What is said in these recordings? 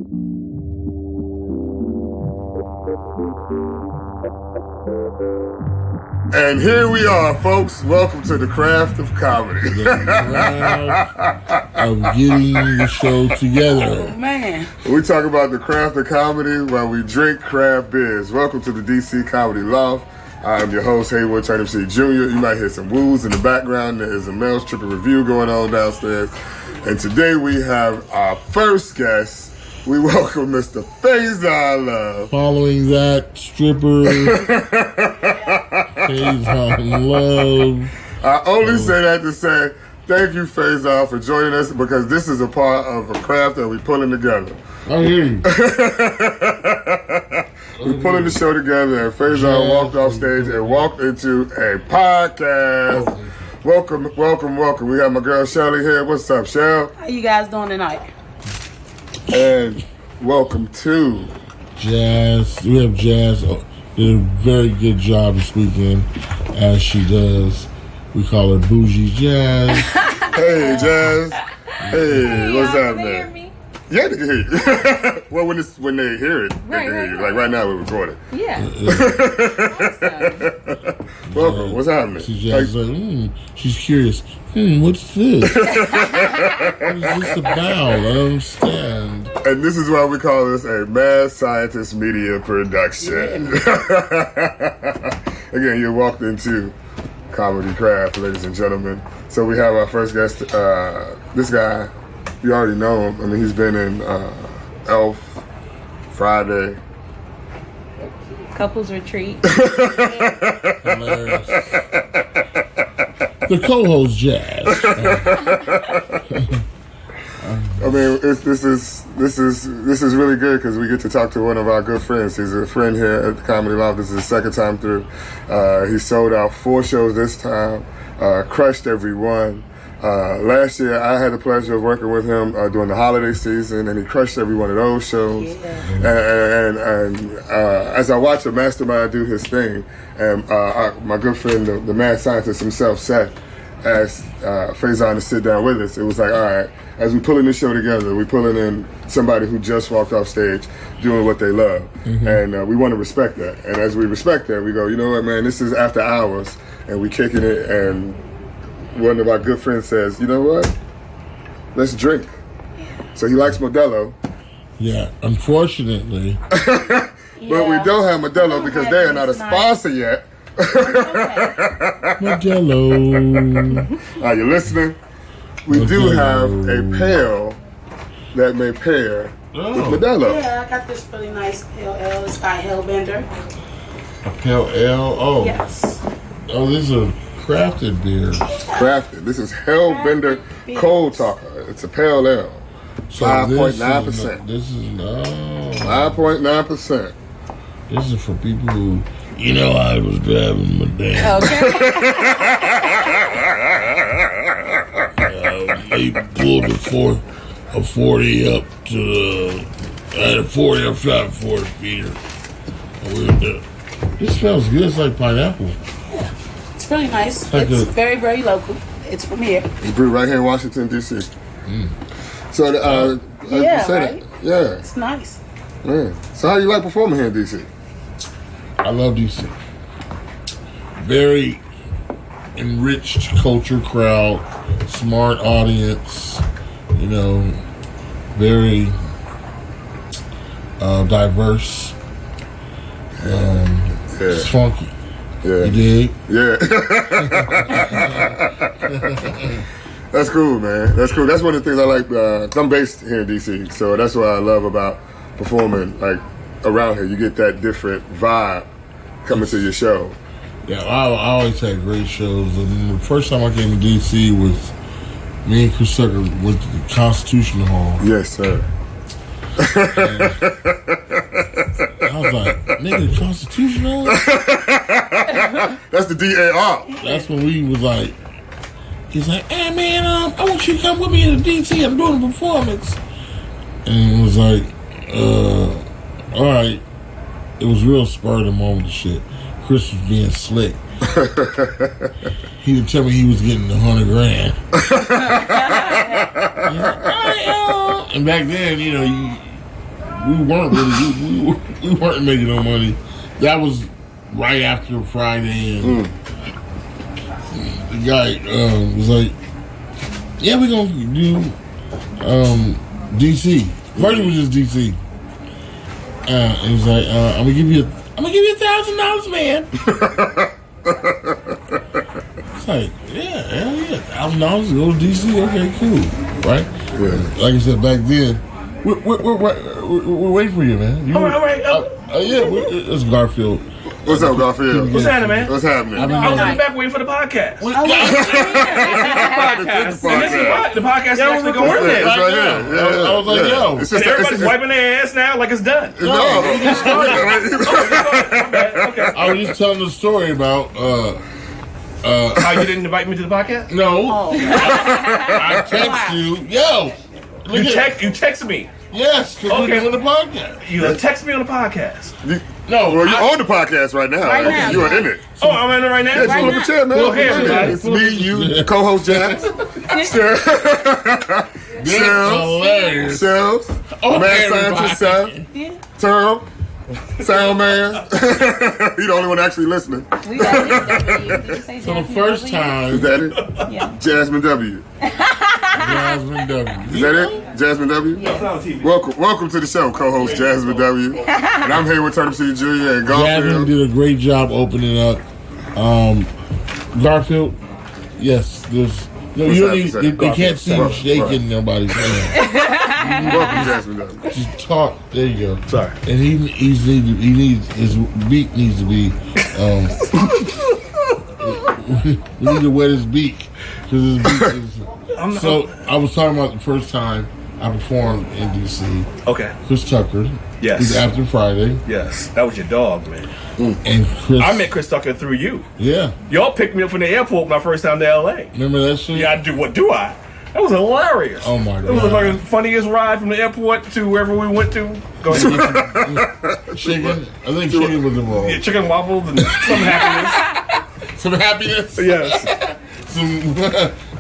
And here we are, folks. Welcome to the craft of comedy. The craft of getting the show together. Oh, man. We talk about the craft of comedy while we drink craft beers. Welcome to the DC Comedy Love. I'm your host, Haywood Turner C. Jr. You might hear some woos in the background. There is a Mel's Tripping Review going on downstairs. And today we have our first guest. We welcome Mr. Faizon Love. Following that, stripper, Faizon Love. I only say that to say thank you, Faizon, for joining us because this is a part of a craft that we're pulling together. I hear you. We're pulling the show together, and Faizon walked off stage and walked into a podcast. Welcome. We got my girl Shelly here. What's up, Shell? How you guys doing tonight? And welcome to Jazz. We have Jazz. Did a very good job this weekend, as she does. We call her Bougie Jazz. Hey, Jazz. Hey, what's happening? Yeah, they can hear you. Well, when they hear it, they can hear you. Like right now, we're recording. Yeah. Welcome. What's happening? She's like, she's curious. What's this? What is this about? I don't understand. And this is why we call this a mad scientist media production. Again, you walked into comedy craft, ladies and gentlemen. So we have our first guest. This guy, you already know him. I mean, he's been in Elf, Friday. Couples retreat. Hilarious. The co-host Jazz. I mean, this is really good because we get to talk to one of our good friends. He's a friend here at the Comedy Lounge. This is his second time through. He sold out 4 shows this time. Crushed every one. Last year, I had the pleasure of working with him during the holiday season, and he crushed every one of those shows. Yeah. And as I watched the mastermind do his thing, and my good friend, the mad scientist himself, Seth, asked Faizon to sit down with us. It was like, all right, as we pulling this show together, we pulling in somebody who just walked off stage doing what they love. Mm-hmm. And we want to respect that. And as we respect that, we go, you know what, man, this is after hours, and we kicking it, and one of our good friends says, you know what? Let's drink. So he likes Modelo. Yeah, unfortunately. But we don't have Modelo because they are not a sponsor yet. Modelo. Are you listening? We do have a pale that may pair with Modelo. Yeah, I got this really nice pale ale. It's by Hellbender. A pale ale? Oh. Yes. Oh, this is a crafted beer. Crafted. This is Hellbender Cold Talker. It's a pale ale. So 5.9%. This is 5.9%. This is for people who, you know, I was driving my damn. Okay. He pulled a 40 up to I had a 40 up shot 40 feeder. This smells good. It's like pineapple. It's really nice. Like it's very, very local. It's from here. It's brewed right here in Washington, D.C. So, yeah, right? Yeah. It's nice. Yeah. So how you like performing here in D.C.? I love D.C. Very enriched culture crowd, smart audience, you know, very diverse. It's funky. Yeah. You dig? Yeah. That's cool, man. That's cool. That's one of the things I like. I'm based here in D.C., so that's what I love about performing, like, around here. You get that different vibe coming to your show. Yeah, I always had great shows. And the first time I came to D.C. was me and Chris Tucker went to the Constitution Hall. Yes, sir. I was like, nigga, Constitution Hall? That's the DAR. That's when we was like, he's like, hey man, I want you to come with me to DT. I'm doing a performance. And it was like, all right. It was real spur of the moment shit. Chris was being slick. He would tell me he was getting $100,000. Like, and back then, you know, we weren't making no money. That was right after Friday, and the guy was like, "Yeah, we're gonna do DC." First it was just DC. It was like, "I'm gonna give you $1,000, man." It's like, yeah, hell yeah, $1,000 to go to DC. Okay, cool, right? Yeah. Like I said back then, we're waiting for you, man. All right. Yeah, it's Garfield. What's up, Garfield? What's happening, man? What's happening? I was in the back waiting for the podcast. The podcast actually going It's in. right here. Yeah. I was like, yo. It's And just everybody's wiping their ass now like it's done. No, we just started. Okay. I was just telling the story about How you didn't invite me to the podcast? no. I text you, yo. You text me. Yes, because we're doing the podcast. You text me on the podcast. No, Well, you're on the podcast right now. Right now. You are in it. Oh, I'm in it right now. Yeah, just pull up a chair, man. Well, hey, everybody. It's me, you, co-host Jazz. hilarious. Shells. Oh, Mad Scientist Seth. Term. Sound man. He the only one actually listening. We got IMDB. Did you say So the Jazmyn first W? time, Is that it? Yeah. Jazmyn W. Jazmyn W. Is that it? Jazmyn W? It's not on TV. Welcome to the show, co-host Jazmyn W. And I'm here with Turnip City Jr. and Jazmyn Garfield. did a great job opening up. Garfield, yes, there's. No, you don't need, they can't see you shaking nobody's hand. Welcome, Jazmyn W. Just talk. There you go. Sorry. And he needs his beak needs to be. We need to wet his beak because his beak is. So I was talking about the first time I performed in DC. Okay. Chris Tucker. Yes. He's after Friday. Yes. That was your dog, man. And Chris. I met Chris Tucker through you. Yeah. Y'all picked me up from the airport my first time to LA. Remember that shit? Yeah, I do. What do I? That was hilarious. Oh my It was the God. fucking funniest ride from the airport to wherever we went to. Go ahead. Chicken. I think chicken was involved. Yeah, chicken waffles and some happiness. Some happiness. Yes.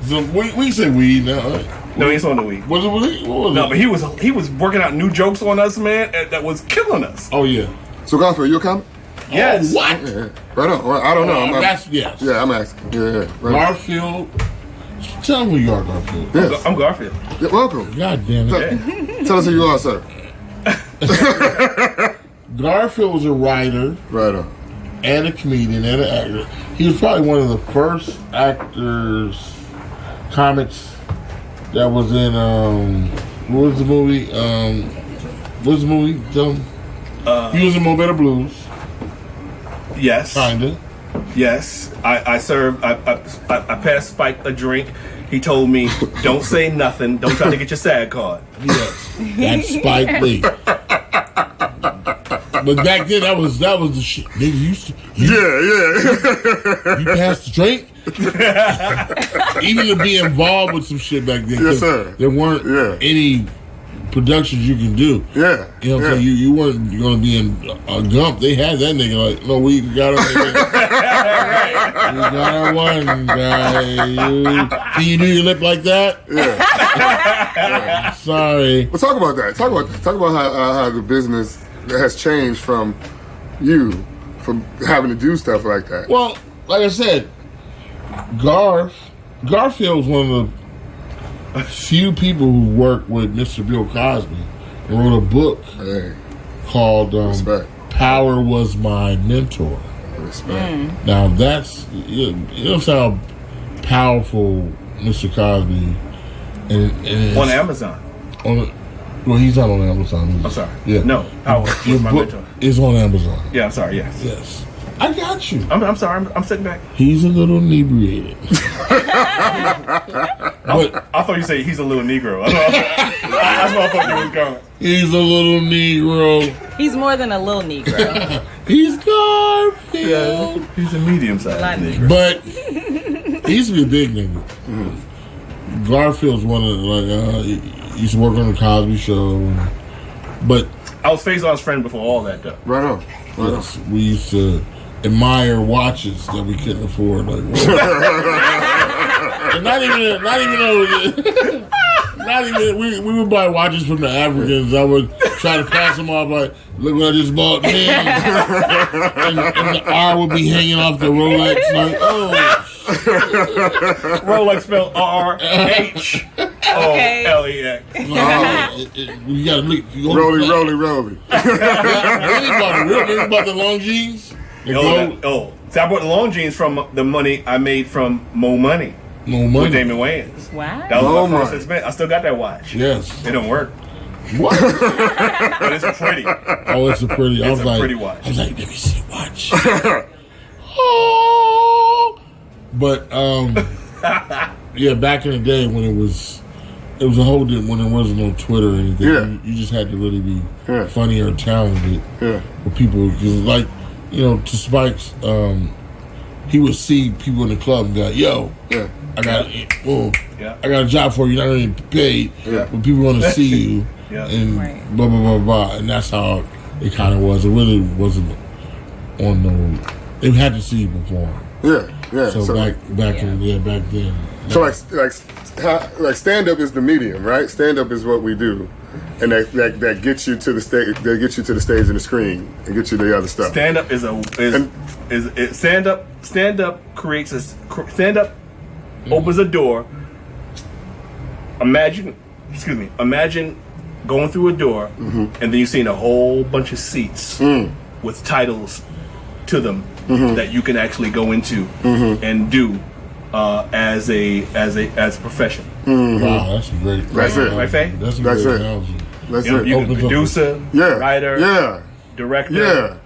Some we say weed now. Right? No, he's on the week. Was it weed? What was No, it? but he was working out new jokes on us, man, that was killing us. Oh yeah. So Garfield, you a comic? Yes. Oh, what? Yeah. Right on. Well, I don't know. That's yes. Yeah, I'm asking. Yeah. Right Garfield. Tell me who you are, Garfield. Yes. I'm Garfield. Yeah, welcome. God damn it. Yeah. Tell us who you are, sir. Garfield was a writer Right on. and a comedian and an actor. He was probably one of the first comics that was in what was the movie? What was the movie? Tell him. He was in Mo Better Blues, Yes. kinda. Yes. I served. I passed Spike a drink. He told me, "Don't say nothing. Don't try to get your SAG card." Yes, that's Spike Lee. But back then, that was the shit. Nigga, you passed the drink. Even to be involved with some shit back then. Yes, sir. There weren't any productions you can do. Yeah. You know what I'm saying? You weren't going to be in a Gump. They had that nigga like, no, we got our nigga. We got our one guy. Can you do your lip like that? Yeah. Sorry. Well, talk about that. Talk about how the business has changed from having to do stuff like that. Well, like I said, Garfield was one of the few people who worked with Mr. Bill Cosby and wrote a book Hey, called respect. Power Was My Mentor. Respect. Now that's you know how powerful Mr. Cosby and On Amazon. Well, he's not on Amazon. I'm sorry. Yeah. No. Power Your was my book mentor. is on Amazon. Yeah. I'm sorry. Yes. Yes. I got you. I'm sorry. I'm sitting back. He's a little inebriated. But I thought you said he's a little Negro. That's what I thought you was going. he's a little Negro. He's more than a little Negro. He's Garfield. He's a medium-sized Negro. But he used to be a big nigga. Garfield's one of he used to work on the Cosby Show. But I was Faizon's friend before all that, though. Right on. yes, we used to admire watches that we couldn't afford. Like, and not even we would buy watches from the Africans. I would try to pass them off like, look what I just bought, man. and the R would be hanging off the Rolex, like, oh. Rolex spelled R-H. Okay. O-L-E-X. You gotta look. Rolly. Really about the long jeans? So I bought the long jeans from the money I made from Mo Money. No money. With Damon Wayans. Wow. That was Oh my my. first expense. I still got that watch. Yes. It don't work. What? But it's pretty. Oh, it's a pretty. It's a pretty watch. I was like, let me see the watch. Oh. But yeah, back in the day when it was a whole different, when there wasn't no Twitter or anything. Yeah. You just had to really be Yeah. funny or talented. Yeah. For people, because like, to Spike's, he would see people in the club and be like, yo, Yeah. I got Yeah. I got a job for you, you're not even paid, Yeah. but people want to see you, Yeah. and Right. blah, blah, blah, blah, and that's how it kind of was. It really wasn't on no, they had to see you perform. Yeah. So back then. So like stand up is the medium, right? Stand up is what we do, and that gets you to the stage. That gets you to the stage and the screen, and gets you the other stuff. Stand up stand up creates stand up opens a door. Imagine going through a door and then you seeing a whole bunch of seats with titles to them that you can actually go into and do as a profession. Wow, that's a great. That's it. Right, Faye? That's a That's great it. analogy. That's You it. can Opens up producer, Yeah. writer, director,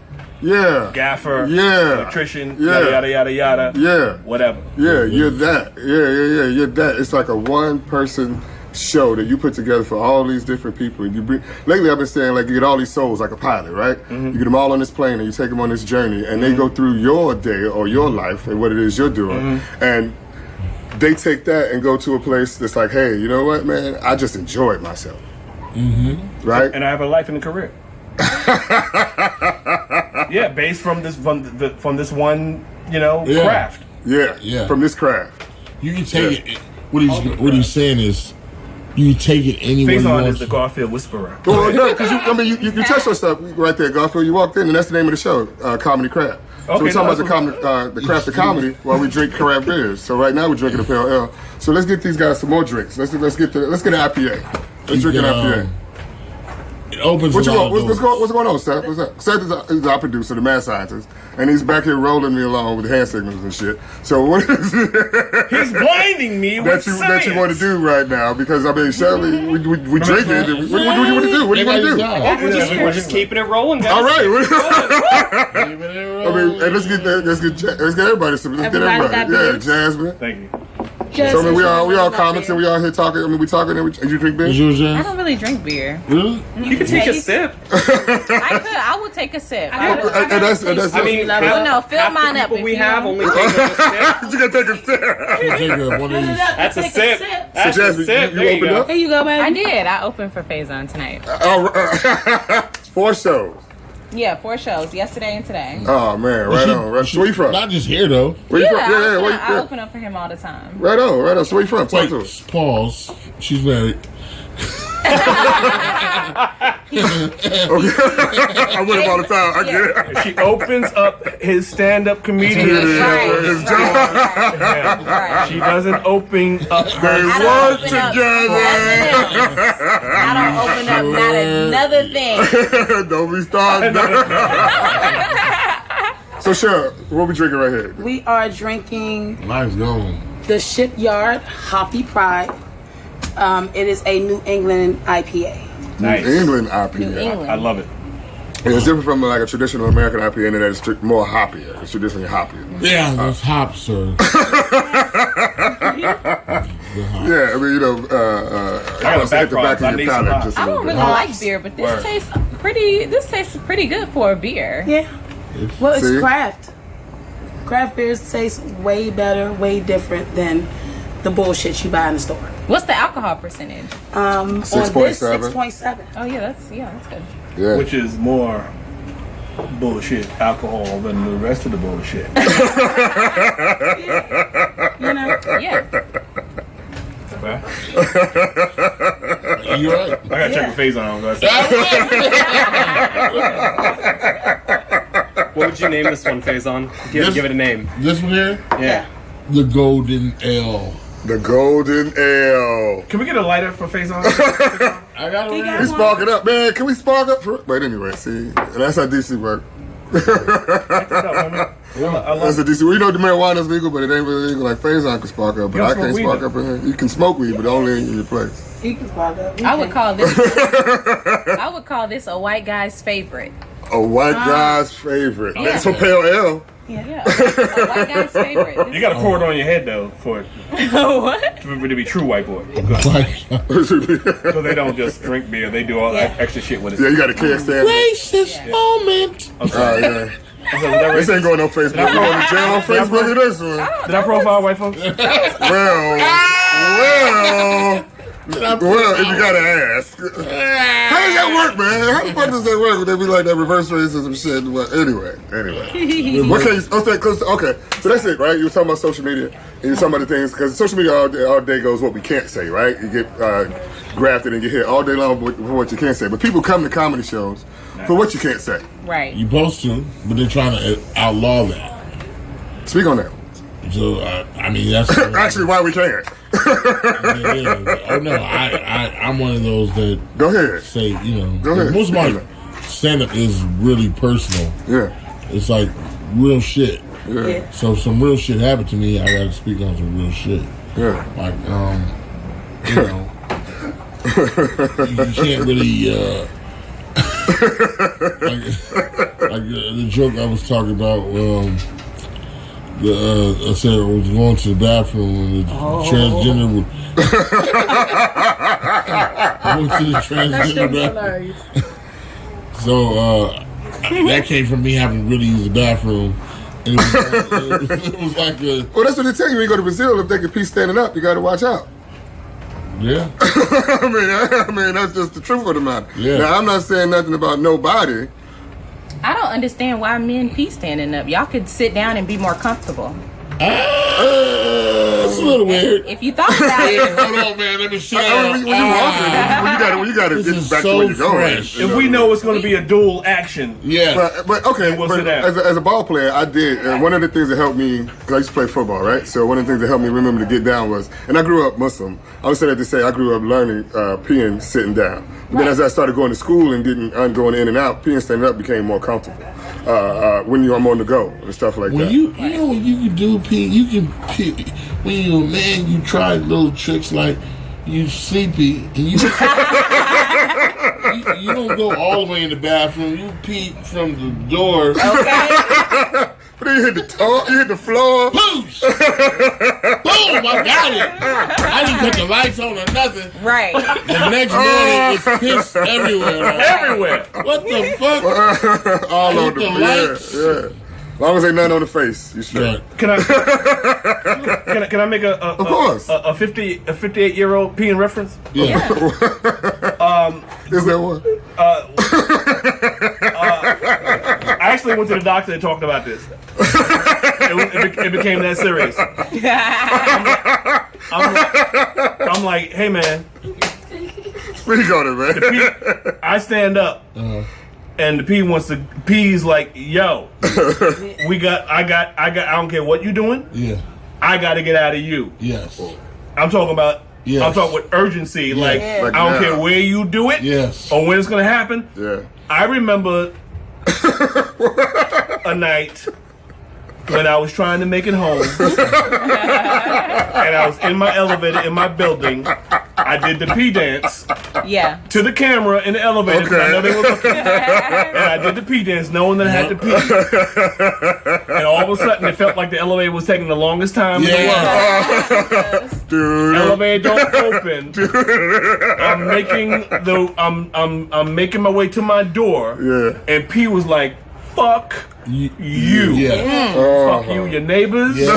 gaffer, electrician, yada yada yada, whatever. You're that. You're that. It's like a one-person show that you put together for all these different people. And lately I've been saying, like, you get all these souls like a pilot, right? You get them all on this plane and you take them on this journey, and they go through your day or your life and what it is you're doing, and they take that and go to a place that's like, hey, you know what, man? I just enjoyed myself. Right? And I have a life and a career. Yeah, based from this one, craft. Yeah. From this craft. You can take it. What he's saying is, you can take it anywhere you Faizon want. is the Garfield whisperer. Well, no, because you touched on stuff right there, Garfield. You walked in, and that's the name of the show, Comedy Craft. So we're talking about the craft of comedy while we drink craft beers. So right now we're drinking a pale ale. So let's get these guys some more drinks. Let's get an IPA. Let's drink an IPA. It opens What's a lot of going doors. on, Seth? What's up? Seth is our producer, the mad scientist, and he's back here rolling me along with hand signals and shit. So what is it He's blinding me with that science. you want to do right now? Because I mean, Shelly, we drink it. What do you want to do? What do you want to do? We're just keeping it rolling, guys. All right. I Keeping it mean, rolling. and let's get everybody some. Let's get Everybody everybody. got Yeah, beers? Jasmine. Thank you. So I mean, we all comics and we all here talking. I mean, we talking and you drink beer. Is yours, I Jazz? don't really drink beer. Really? You can take a sip. I would take a sip. And that's I mean, no, fill half mine the up people if we you have want. only take a sip. you gotta take a sip. Take one of these. That's a sip. That's So a Jasmine, sip. you There you opened go. up. Here you go, baby. I did. I opened for Faizon tonight. 4 shows. Yeah, 4 shows, yesterday and today. Oh man, right on. Right. So where you from? Not just here though. Where you from? I open up for him all the time. Right on. So where you from? Talk Wait, to us. pause. She's married. Okay. I with him all the time. I get it. She opens up his stand-up comedian show. His job. Right. She doesn't open up They her. I work don't open up together. I don't open up not another thing. Don't be starting. So Cheryl, what we drinking right here? We are drinking Nice going. the Shipyard Hoppy Pride. It is a New England IPA. Nice. New England IPA. New England. I love it. It's different from like a traditional American IPA in that it's more hoppier. It's traditionally hoppier. Yeah, that's hops, sir. Yeah, I mean, you know, I got a back of problem. I need some palate hops. just a I little don't bit. really like beer, but this tastes pretty good for a beer. Yeah. Well, it's See? craft. Craft beers taste way better, way different than the bullshit you buy in the store. What's the alcohol percentage? On this 6.7. 6.7. Oh yeah, that's good. Yeah. Which is more bullshit alcohol than the rest of the bullshit. You know? Yeah. Okay? You right. I gotta check with Faizon. What would you name this one, Faizon? Give it a name. This one here? Yeah. The Golden L. The Golden L. Can we get a lighter for Faizon? I got it. We spark it up, man. Can we spark up? But anyway, see, that's how DC work. That's a DC. Well, you know the marijuana's legal, but it ain't really legal. Like Faizon can spark up, but I can't spark up in here. You can smoke weed, but only in your place. He can spark up. I would call this. I would call this a white guy's favorite. A white guy's favorite. Yeah. That's for Pale L. Yeah, a white guy's favorite. You gotta pour it on your head though for it What? to be true white boy. So they don't just drink beer; they do all that extra shit with it. Yeah, you got a can stand. Racist moment. Yeah. This ain't going on Facebook. You going to jail on Facebook with this one? Did I profile white folks? Well, if you gotta ask. How does that work, man? How the fuck does that work? Would they be like that reverse racism shit? Well, anyway. What can you, okay, so that's it, right? You were talking about social media, and you're talking about the things, because social media all day goes what we can't say, right? You get grafted and get hit all day long for what you can't say. But people come to comedy shows for what you can't say. Right. You supposed to, but they're trying to outlaw that. Speak on that. So, I mean, that's... Actually, why we can't. Oh, no, I'm one of those that... Go ahead. Say, you know... Go ahead. Most of my stand-up is really personal. Yeah. It's like real shit. Yeah. So if some real shit happened to me, I gotta speak on some real shit. Yeah. Like, you know... you can't really, like the joke I was talking about, I said I was going to the bathroom and the transgender would... I went to the transgender bathroom. So that came from me having to really use the bathroom. And it was like a... Well, that's what they tell you when you go to Brazil. If they can pee standing up, you got to watch out. Yeah. I mean, that's just the truth of the matter. Yeah. Now, I'm not saying nothing about nobody. I don't understand why men pee standing up. Y'all could sit down and be more comfortable. It's a little weird. If you thought about it. Hold on, man. Let me show you. When you walking, when you got to get back to where you're going. If we know it's going to be a dual action. Yeah. But okay, as a ball player, I did. And one of the things that helped me, because I used to play football, right? So one of the things that helped me remember to get down was, and I grew up Muslim. I always say that to say I grew up learning peeing sitting down. But then as I started going to school and going in and out, peeing standing up became more comfortable. When I'm on the go and stuff like that. You know when you can do pee, you can pee. When you're a man, you try little tricks like you sleepy and you you don't go all the way in the bathroom. You pee from the door. Okay. But then you hit the top, you hit the floor. Boosh! Boom! I got it. I didn't cut the lights on or nothing. Right. The next morning, it's piss everywhere. Right? Everywhere. What the fuck? All on the lights. Yeah. As long as ain't nothing on the face, you straight. Yeah. Can I make Of course. a 58-year-old peeing reference? Yeah. Is that one? I actually went to the doctor and talked about this. It became that serious. I'm like, hey man. Where you going, man? I stand up. And the P wants to. P's like, yo, I don't care what you doing. Yeah. I got to get out of you. Yes. I'm talking about. Yes. I'm talking with urgency. Yes. Like Like I don't now. care where you do it. Yes. Or when it's gonna happen. Yeah. I remember a night when I was trying to make it home, and I was in my elevator in my building. I did the P dance. Yeah. To the camera in the elevator because I know they were looking. And I did the pee dance knowing that I had to pee. And all of a sudden it felt like the elevator was taking the longest time in the world. Dude. Elevator don't open. I'm making my way to my door. Yeah. And P was like, fuck you. Yeah. Fuck you, your neighbors. Yeah.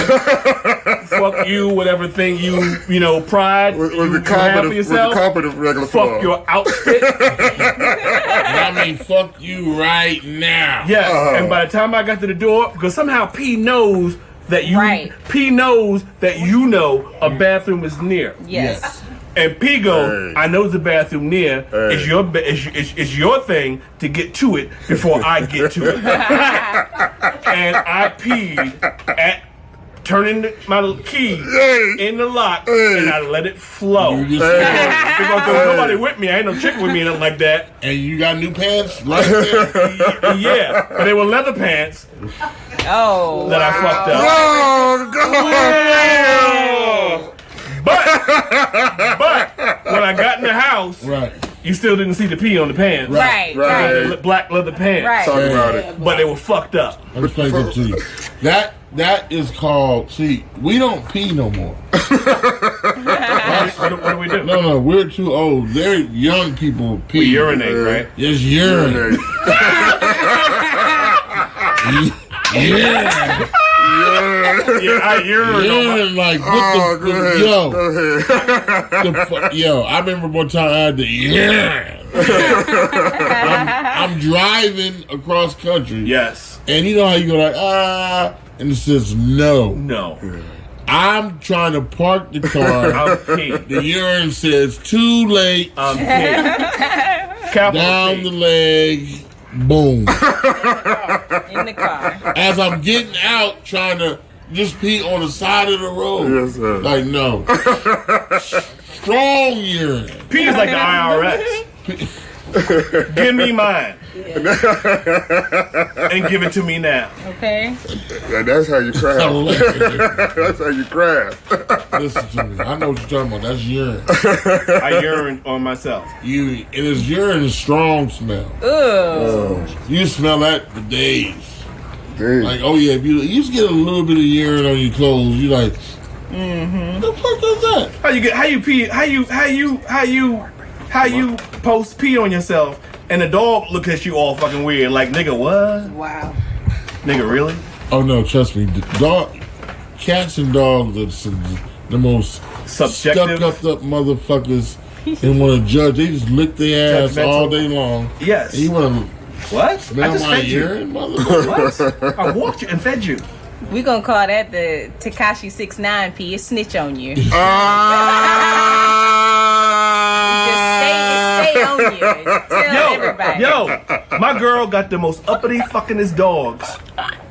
Fuck you, whatever thing you know, pride With you the have for yourself. carpet of regular Fuck floor. your outfit. I mean, fuck you right now. Yes, and by the time I got to the door, because somehow P knows that you Right. P knows that you know a bathroom is near. Yes. And P go, I know there's a bathroom near. It's your thing to get to it before I get to it. And I peed at turning my key in the lock, and I let it flow. Because there was nobody with me. I ain't no chick with me, nothing like that. And you got new pants? Like that? Yeah, but they were leather pants. Oh, that I fucked up. Oh, But when I got in the house, you still didn't see the pee on the pants. Right. Black leather pants. Right. Talk about it. But they were fucked up. Let me explain something to you. That is called, see, we don't pee no more. What do we do? No, we're too old. They're young people pee. We urinate, right? Yes, urinate. Yeah, I urinate. Like, yo, I remember one time I had to I'm driving across country. Yes. And you know how you go like, and it says no. I'm trying to park the car. I'm peeing. The urine says too late. I'm peeing. Down the leg. Boom. In the car. As I'm getting out, trying to just pee on the side of the road. Yes, sir. Like, no. Strong urine. Pee is like the IRS. Give me mine. And give it to me now. Okay. Yeah, that's how you craft. That's how you craft. Listen to me. I know what you're talking about. That's urine. I urine on myself. And it's urine is strong smell. Ooh. You smell that for days. Dang. Like, oh yeah, if you just get a little bit of urine on your clothes, you like, what the fuck is that? How you post pee on yourself and the dog look at you all fucking weird, like, nigga, what? Wow. Nigga, really? Oh no, trust me. Cats and dogs are the most Subjective. stuck up motherfuckers and want to judge. They just lick their ass all day long. Yes. And you want to What? smell I just my fed you. urine, motherfucker? What? I walked you and fed you. We gonna call that the Tekashi 6ix9ine P. It snitch on you. Just stay on you. Tell everybody. Yo, my girl got the most uppity fuckingest dogs.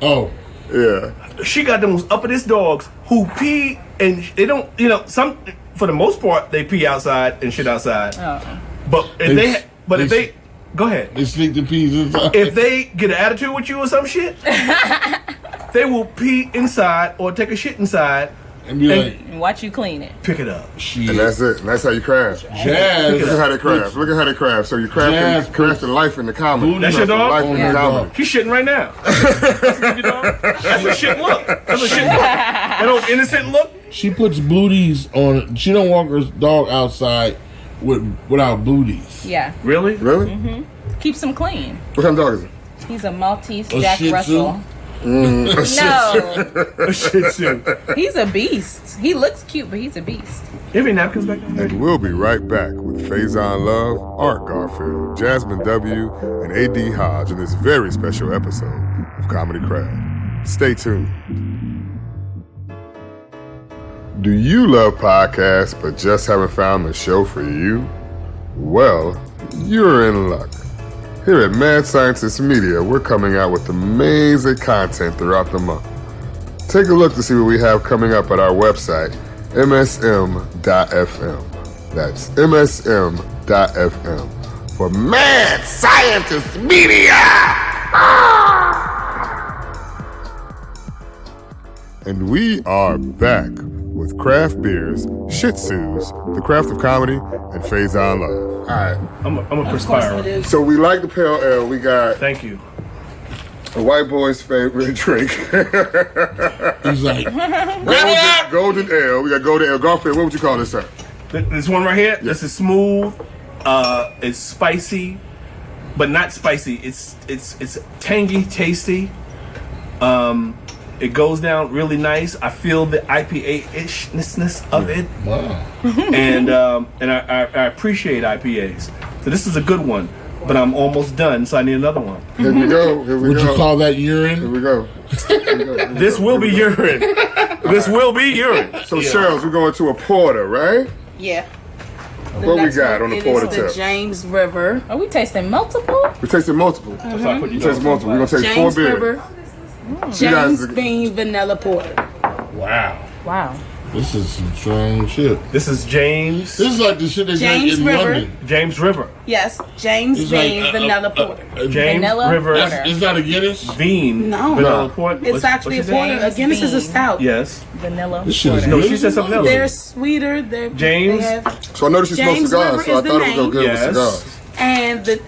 Oh. Yeah. She got the most uppitest dogs who pee and they don't, some, for the most part, they pee outside and shit outside. Oh. But if they go ahead. They sneak the peas inside. If they get an attitude with you or some shit, they will pee inside or take a shit inside and be like, And watch you clean it. pick it up. shit. And that's it. And that's how you craft. Jazz. Look at how they craft. Look at how they craft. So you crafting life in the comedy. That's your dog? Life in the comedy. She's shitting right now. That's a shit look. That's a shit look. That old innocent look. She puts booties on. She don't walk her dog outside without booties. Yeah. Really? Really? Keeps him clean. What kind of dog is it? He's a Maltese A Jack Shih Tzu? Russell. Mm. No, A shih tzu. he's a beast. He looks cute, but he's a beast. Any napkins back there? And we'll be right back with Faizon Love, Art Garfield, Jazmyn W, and A.D. Hodge in this very special episode of Comedy Craft. Stay tuned. Do you love podcasts but just haven't found the show for you? Well, you're in luck. Here at Mad Scientist Media, we're coming out with amazing content throughout the month. Take a look to see what we have coming up at our website, msm.fm. That's msm.fm for Mad Scientist Media! And we are back with craft beers, Shih Tzus, the craft of comedy, and Faizon Love. All right. I'm a perspirer. So we like the pale ale. We got Thank you. a white boy's favorite drink. He's like, golden ale. We got golden ale. Garfield, what would you call this, sir? This one right here, this is smooth. It's spicy, but not spicy. It's tangy, tasty. It goes down really nice. I feel the IPA-ishness of it. wow. And I appreciate IPAs. So this is a good one, but I'm almost done, so I need another one. Here we go. Here we Would go. you call that Here urine? we go. This will be urine. This will be urine. So, Cheryl, we're going to a porter, right? Yeah. What we got on the porter It is the tip? James River. Are we tasting multiple? We tasted multiple. We tasted multiple. We're gonna taste 4 James beers. River. guys- James Bean Vanilla Porter. Wow. Wow. This is some strong shit. This is James. This is like the shit they drink James in River. London. James River. Yes, James It's Bean like, Vanilla Porter. James Vanilla River. porter. It's not a Guinness. Bean. No. Vanilla Port. It's actually a porter. A Guinness is a stout. Yes. Vanilla This shit is porter. No, she said something else. They're sweeter. They're, James? They have, So I noticed you smoke James cigars, River so I is the thought it would go name. good Yes. with cigars. and the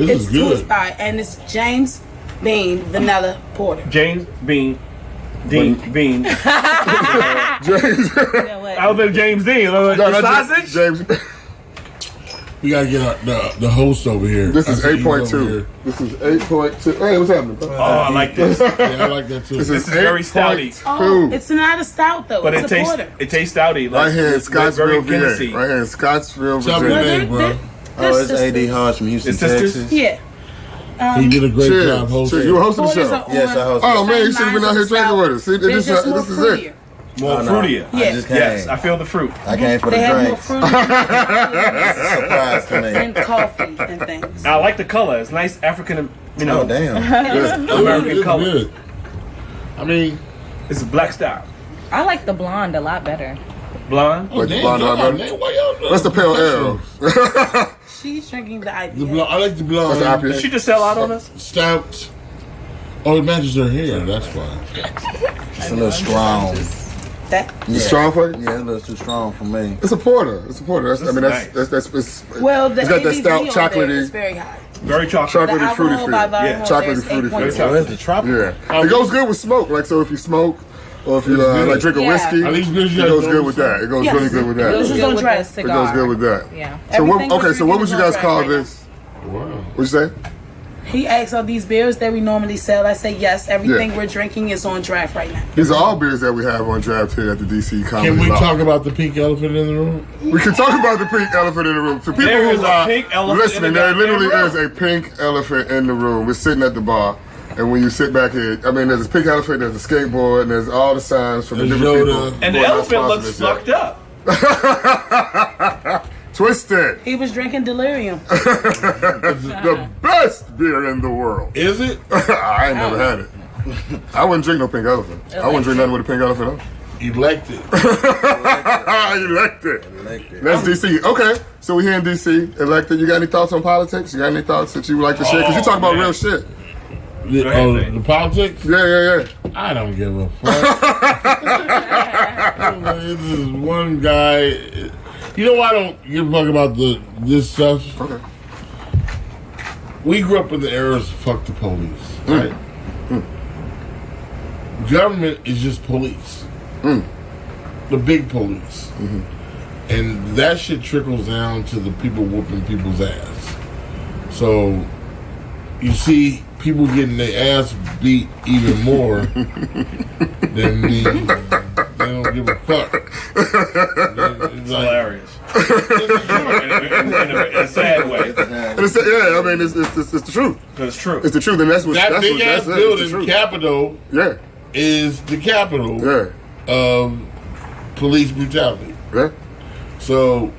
This it's is good. Tuesday, and it's James Bean Vanilla Porter. James Bean. Bean. James. You know what? I was like James Dean. I was like, the sausage? James. We gotta get the host over here. This is I see he's over 8.2. here. This is 8.2. Hey, what's happening? Oh, I like this. Yeah, I like that too. This is very stouty. Oh, it's not a stout though. But it's it a tastes porter. stouty. Like, Right here in it's very Scottsville, Guinnessy. VA. Right here in Scottsville, Tell me Virginia. your name, bro. Oh, it's AD Hodge from Houston, It's sisters? Texas. Yeah. He did a great Cheers. job hosting. Cheers. You were hosting the Porters show. are Yes, I on- hosted. Oh, man, you should have been out here drinking with us. See, They're this just more is it. fruitier. More Oh, no. fruitier. Yeah. I just came. Yes, I feel the fruit. I came for the They have more drinks. fruit Surprise to me. and coffee and things. I like the color. It's nice African, Oh, damn. American It's color. good. I mean, It's a black style. I like the blonde a lot better. Blonde. oh, Like damn, blonde y'all eye, got- why y'all know That's the pale professionals? ale. She's drinking the The IPA. blonde, I like the blonde. That's the IPA. Did she just sell out on us? Stout. Oh, it matches her hair. That's why. It's a little strong. That You strong for it? Yeah, it's a little too strong for me. It's a porter. It's a porter. That's, I mean, nice. it's well, the it's got that ABV stout on there chocolatey, is very high. Very chocolate. The chocolatey fruity alcohol feel. by volume Yeah. on Chocolatey there is fruity 8.2. feel. Oh, it's the tropical. Yeah, it goes good with smoke. Like, so if you smoke, or if you good. like drink a Yeah. whiskey, At least beers it you guys goes know good with what's that. It goes Yes. really good with It that. goes This is good good on with draft. the It cigar. goes good with that. Yeah. So what? Everything Okay, we're so what would you drinking guys is on call draft right this? Wow. What'd you say? He asks, are these beers that we normally sell? I say yes. Everything Yeah. we're drinking is on draft right now. These are all beers that we have on draft here at the DC Comedy Can we Lounge. talk about the pink elephant in the room? We can talk about the pink elephant in the room. For people There who is a are pink elephant listening, in the there goddamn literally room. is a pink elephant in the room. We're sitting at the bar, and when you sit back here, I mean, there's a pink elephant, there's a skateboard, and there's all the signs from the There's different Yoda. people. And the who are not elephant looks sponsoring fucked up. this yet. Twisted. He was drinking delirium. The best beer in the world. Is it? I ain't never had it. I wouldn't drink no pink elephant. I wouldn't drink nothing with a pink elephant on. Elected. Elected. That's DC. Okay, so we're here in DC. Elected. You got any thoughts on politics? You got any thoughts that you would like to share? Because you talk about man. real shit. The, ahead, oh, man. the politics? Yeah. I don't give a fuck. This is one guy. You know why I don't give a fuck about this stuff? Okay. We grew up in the eras of fuck the police, right? Government is just police. The big police. And that shit trickles down to the people whooping people's ass. So, you see people getting their ass beat even more than me. They don't give a fuck. It's like, Hilarious. in a sad way. And it's, yeah, I mean, it's the truth. Because it's true. It's the truth, and that's what that that's big what, ass that's it. It's the building, truth. Capitol, Yeah, is the capital yeah, of police brutality. yeah, So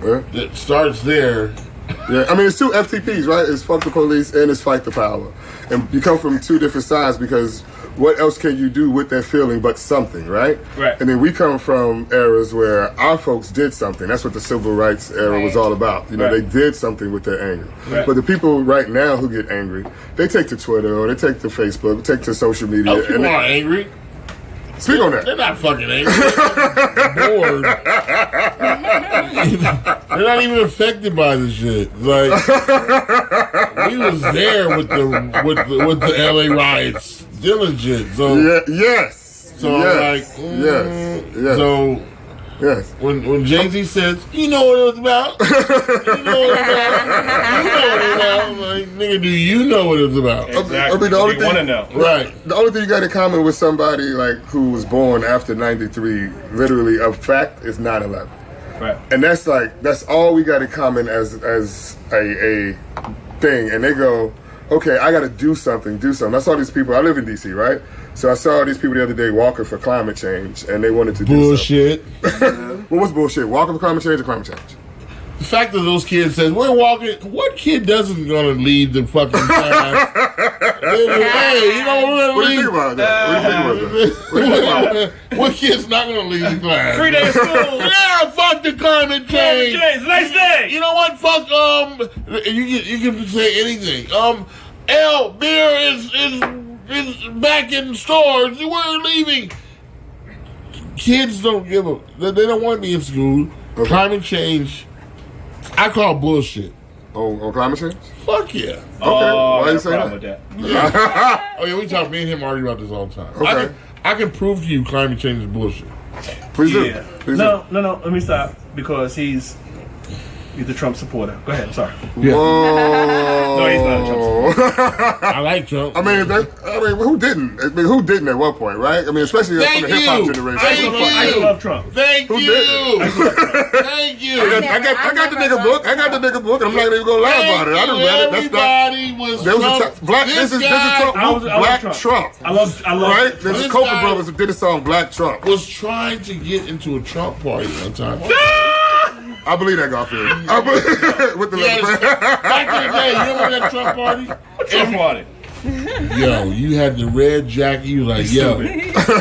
yeah. it starts there. Yeah, I mean, it's two FTPs, right? It's fuck the police and it's fight the power. And you come from two different sides because what else can you do with that feeling but something, right? Right. And then we come from eras where our folks did something. That's what the civil rights era was all about. You know, Right. they did something with their anger. Right. But the people right now who get angry, they take to Twitter or they take to Facebook, take to social media. Those people and aren't angry. speak on They're that. not fucking angry. They're bored. They're not even affected by this shit. Like we was there with the LA riots, dealing shit. So Yeah, yes. so yes. like yes. So Yes. when Jay-Z says, you know what it was about? You know what it was about? You know what it was about? I'm like, nigga, do you know what it was about? Exactly. I mean, the only You want to thing- know. Right. The only thing you got in common with somebody like who was born after '93, literally of fact, is 9/11, Right. and that's all we got in common as a thing. And they go, okay, I got to do something. I saw these people. I live in DC, right? So I saw these people the other day walking for climate change, and they wanted to do Bullshit. something. Well, what's bullshit? Walking for climate change or climate change? The fact that those kids says we're walking. What kid doesn't gonna leave the fucking class? Hey, you know we're What do gonna you think leave. about that? What do you think about that? What kid's not gonna leave the class? 3 days of school. Yeah, fuck the climate change. The next day. You know what? Fuck. You can say anything. Beer is back in stores. We're leaving. Kids don't give a. They don't want to be in school. Okay. Climate change. I call bullshit. On climate change? Fuck yeah. Okay. Why you say problem that? with that. Oh yeah, we talk. Me and him argue about this all the time. Okay. I can prove to you climate change is bullshit. Please do. Yeah. Please No. Let me stop because he's a Trump supporter. Go ahead. I'm sorry. Yeah. Whoa. No, he's not a Trump supporter. I like Trump. I mean, who didn't? who didn't at one point, right? I mean, especially from the hip hop generation. I just love Trump. Thank Who you. didn't? Thank you. I got the nigga book. I got the nigga book, and I'm not even gonna lie about it. I done read it. That's not. Everybody was There was Trump. a black. This is Trump. I love Black Trump. Trump. I love. Right? There's This a Copa guy- Brothers that did a song Black Trump. was trying to get into a Trump party one time. I believe that Garfield. I believe with the Yes. Back in the day, you remember that Trump party? Trump party. Yo, you had the red jacket. You was like, yo.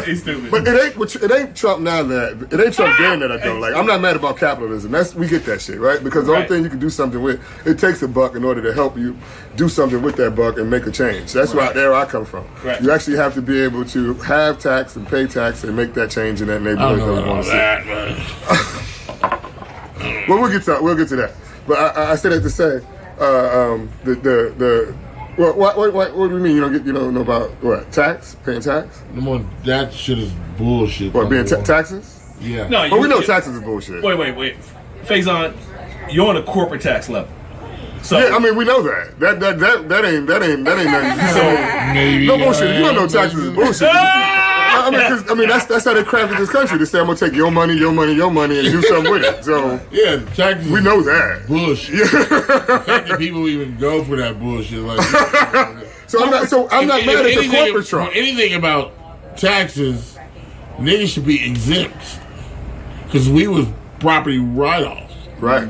He's stupid. But it ain't Trump now that it ain't Trump then that I don't like. I'm not mad about capitalism. We get that shit, right? Because the only Right. thing you can do something with, it takes a buck in order to help you do something with that buck and make a change. That's where I come from. Right. You actually have to be able to have tax and pay tax and make that change in that I neighborhood don't that know we all want to see. that, man. Well, we'll get to that. But I say that to say what do you mean you don't know about what tax, paying tax, That shit is bullshit. what being taxes? Yeah. No, But we know taxes is bullshit. Wait. Faizon, you're on a corporate tax level. So Yeah, I mean we know that. That ain't nothing. So Maybe. no bullshit. You don't know taxes is bullshit. I mean that's how they crafted this country. They say I'm gonna take your money, and do something with it. So Yeah, taxes. we know that. bullshit. The fact that people even go for that bullshit, like. So I'm not mad at the corporate Trump. Anything about taxes, niggas should be exempt because we was property write-offs. Right.